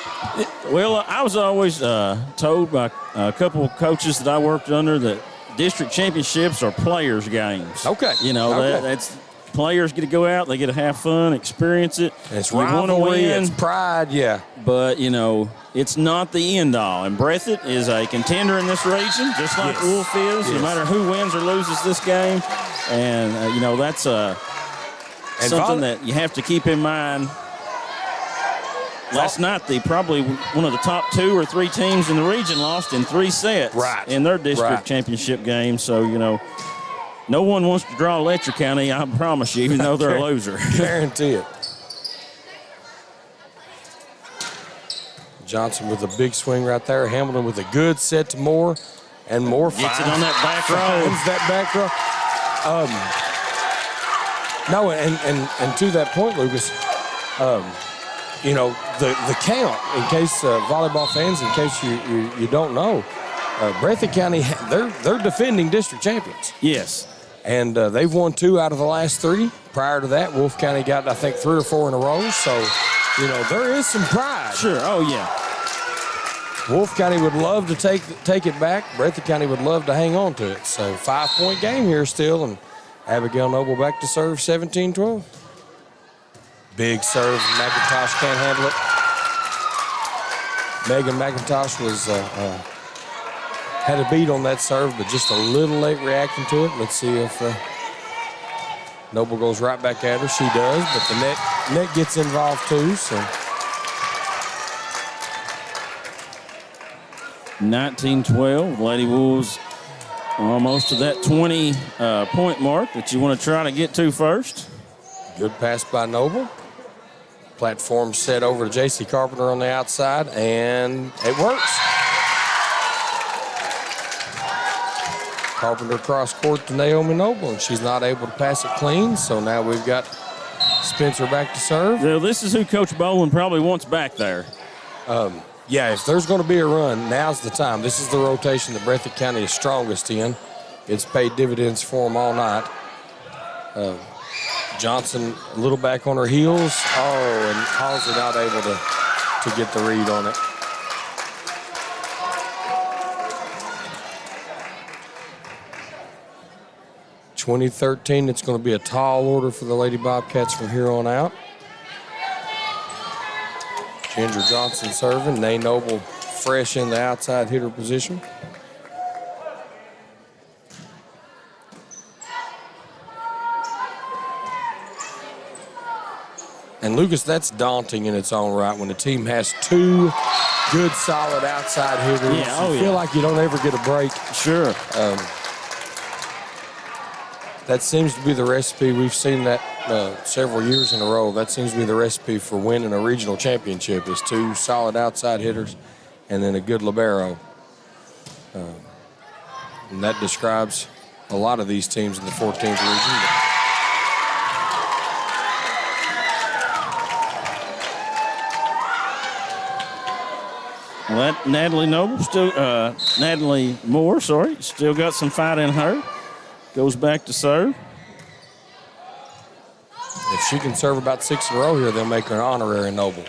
S2: Well, I was always told by a couple of coaches that I worked under that district championships are players' games.
S3: Okay.
S2: You know, that's players get to go out, they get to have fun, experience it.
S3: It's
S2: we want to
S3: rivalry,
S2: win.
S3: it's pride, yeah.
S2: But, you know, it's not the end all. And Breathitt is a contender in this region, just like Wolfe is, no matter who wins or loses this game. And, you know, that's something that you have to keep in mind. Last night, probably one of the top 2 or 3 teams in the region lost in 3 sets in their district championship game. So, you know, no one wants to draw Letcher County, I promise you, even though they're a loser.
S3: Guarantee it. Johnson with a big swing right there. Hamilton with a good set to Moore. And Moore
S2: gets it on that back row.
S3: Finds that back row. No, and to that point, Lucas, you know, the count, in case volleyball fans, in case you don't know, Breathitt County, they're defending district champions.
S2: Yes.
S3: And they've won 2 out of the last 3. Prior to that, Wolfe County got, I think, 3 or 4 in a row. So, you know, there is some pride.
S2: Sure. Oh, yeah.
S3: Wolfe County would love to take it back. Breathitt County would love to hang on to it. So 5-point game here still, and Abigail Noble back to serve 17-12. Big serve. McIntosh can't handle it. Megan McIntosh was had a beat on that serve, but just a little late reacting to it. Let's see if Noble goes right back at her. She does, but the net gets involved too. So
S2: 19-12. Lady Wolves almost to that 20-point mark that you want to try to get to first.
S3: Good pass by Noble. Platform set over to J.C. Carpenter on the outside, and it works. Carpenter cross court to Naomi Noble, and she's not able to pass it clean, so now we've got Spencer back to serve.
S2: Now, this is who Coach Boland probably wants back there.
S3: Yeah, if there's going to be a run, now's the time. This is the rotation that Breathitt County is strongest in. It's paid dividends for them all night. Johnson a little back on her heels. Oh, and Halsey not able to get the read on it. It's going to be a tall order for the Lady Bobcats from here on out. Ginger Johnson serving. Nay Noble fresh in the outside hitter position. And Lucas, that's daunting in its own right when the team has 2 good, solid outside hitters.
S2: Yeah,
S3: you feel like you don't ever get a break.
S2: Sure.
S3: That seems to be the recipe. We've seen that several years in a row. That seems to be the recipe for winning a regional championship is 2 solid outside hitters and then a good libero. And that describes a lot of these teams in the 14th region.
S2: Well, that Natalie Moore, still got some fight in her. Goes back to serve.
S3: If she can serve about 6 in a row here, they'll make her an honorary Noble.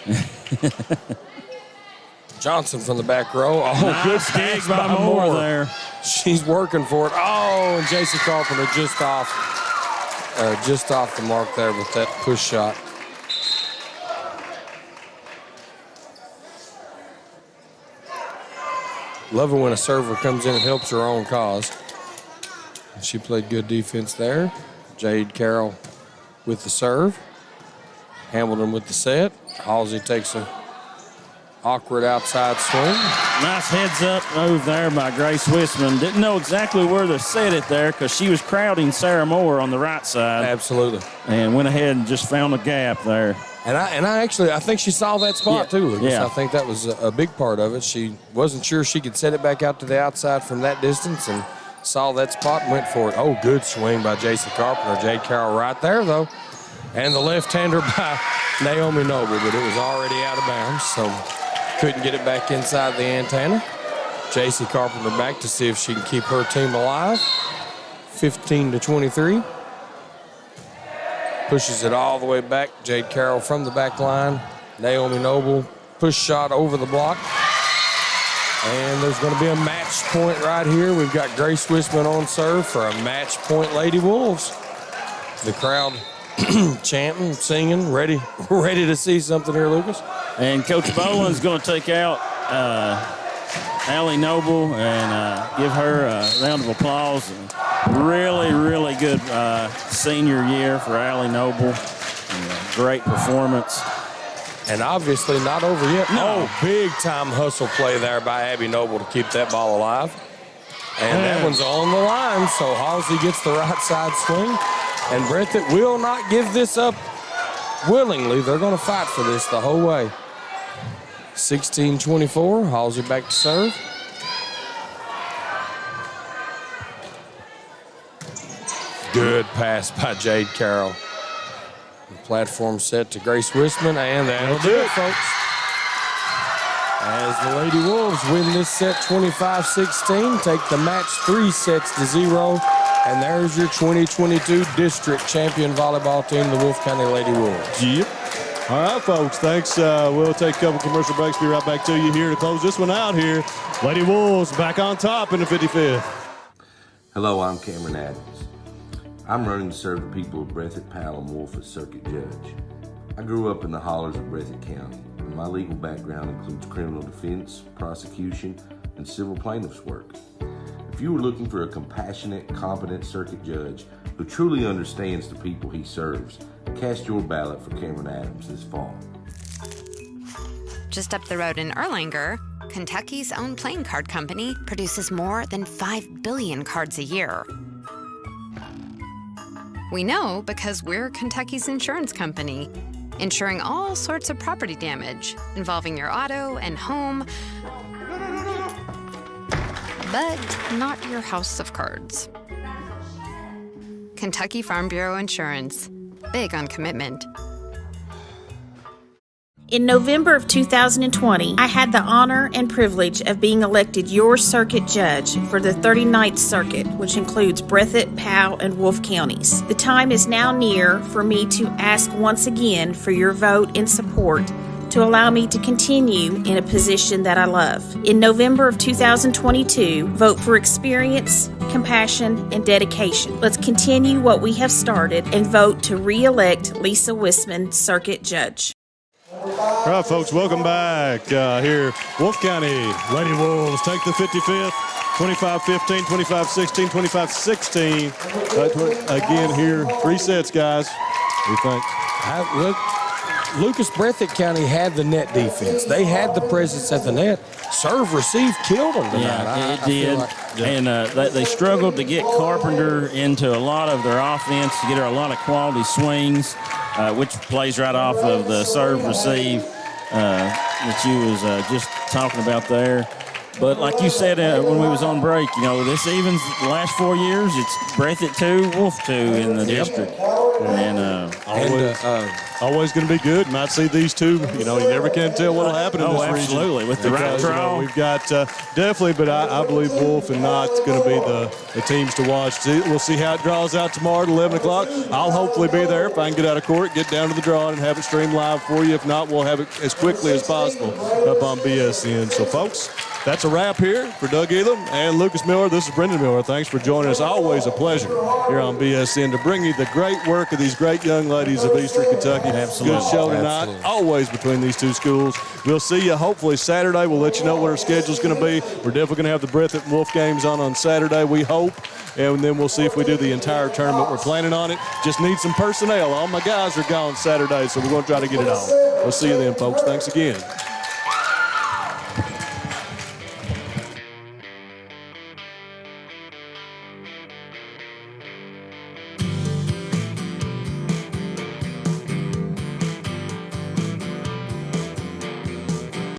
S3: Johnson from the back row. Oh,
S2: nice
S3: good
S2: dig by Moore there.
S3: She's working for it. Oh, and J.C. Carpenter just off the mark there with that push shot. Love it when a server comes in and helps her own cause. She played good defense there. Jade Carroll with the serve. Hamilton with the set. Halsey takes a awkward outside swing.
S2: Nice heads-up move there by Grace Wisman. Didn't know exactly where to set it there because she was crowding Sarah Moore on the right side.
S3: Absolutely.
S2: And went ahead and just found a gap there.
S3: And I think she saw that spot too, Lucas.
S2: Yeah.
S3: I think that was a big part of it. She wasn't sure she could set it back out to the outside from that distance and saw that spot and went for it. Oh, good swing by J.C. Carpenter. Jade Carroll right there, though. And the left-hander by Naomi Noble, but it was already out of bounds, so couldn't get it back inside the antenna. J.C. Carpenter back to see if she can keep her team alive. 15-23. Pushes it all the way back. Jade Carroll from the back line. Naomi Noble, push shot over the block. And there's going to be a match point right here. We've got Grace Wisman on serve for a match point, Lady Wolves. The crowd chanting, singing, ready to see something here, Lucas.
S2: And Coach Boland's going to take out Allie Noble and give her a round of applause. Really, really good senior year for Allie Noble. Great performance.
S3: And obviously not over yet. No. Oh, big-time hustle play there by Abby Noble to keep that ball alive. And that one's on the line, so Halsey gets the right side swing. And Breathitt will not give this up willingly. They're going to fight for this the whole way. 16-24, Halsey back to serve. Good pass by Jade Carroll. The platform set to Grace Wisman, and that'll do it, folks. As the Lady Wolves win this set 25-16, take the match 3-0, and there's your 2022 district champion volleyball team, the Wolfe County Lady Wolves.
S1: Yep. All right, folks, thanks. We'll take a couple commercial breaks. Be right back to you here to close this one out here. Lady Wolves back on top in the 55th.
S12: Hello, I'm Cameron Adams. I'm running to serve the people of Breathitt, Powell, and Wolfe as circuit judge. I grew up in the hollers of Breathitt County, and my legal background includes criminal defense, prosecution, and civil plaintiffs' work. If you are looking for a compassionate, competent circuit judge who truly understands the people he serves, cast your ballot for Cameron Adams this fall.
S4: Just up the road in Erlanger, Kentucky's own playing card company produces more than 5 billion cards a year. We know because we're Kentucky's insurance company, insuring all sorts of property damage involving your auto and home, but not your house of cards. Kentucky Farm Bureau Insurance, big on commitment.
S9: In November of 2020, I had the honor and privilege of being elected your circuit judge for the 39th Circuit, which includes Breathitt, Powell, and Wolfe counties. The time is now near for me to ask once again for your vote in support to allow me to continue in a position that I love. In November of 2022, vote for experience, compassion, and dedication. Let's continue what we have started and vote to re-elect Lisa Wisman, circuit judge.
S1: All right, folks, welcome back here. Wolfe County Lady Wolves take the 55th, 25-15, 25-16, 25-16. Again here, 3 sets, guys. We think.
S3: Lucas, Breathitt County had the net defense. They had the presence at the net. Serve, receive, killed them tonight.
S2: Yeah, it did. And they struggled to get Carpenter into a lot of their offense, to get her a lot of quality swings, which plays right off of the serve, receive that you was just talking about there. But like you said when we was on break, this evens the last 4 years. It's Breathitt 2, Wolfe 2 in the district. And
S1: always going to be good. Might see these two. You never can tell what will happen in this region.
S2: Absolutely. With the right draw.
S1: We've got definitely, but I believe Wolfe and Knott's going to be the teams to watch. We'll see how it draws out tomorrow at 11 o'clock. I'll hopefully be there if I can get out of court, get down to the draw, and have it streamed live for you. If not, we'll have it as quickly as possible up on BSN. So, folks, that's a wrap here for Doug Elam and Lucas Miller. This is Brendan Miller. Thanks for joining us. Always a pleasure here on BSN to bring you the great work of these great young ladies of Eastern Kentucky.
S2: Absolutely.
S1: Good show tonight.
S3: Absolutely.
S1: Always between these two schools. We'll see you hopefully Saturday. We'll let you know what our schedule's going to be. We're definitely going to have the Breathitt and Wolfe games on Saturday, we hope. And then we'll see if we do the entire tournament. We're planning on it. Just need some personnel. All my guys are gone Saturday, so we're going to try to get it on. We'll see you then, folks. Thanks again.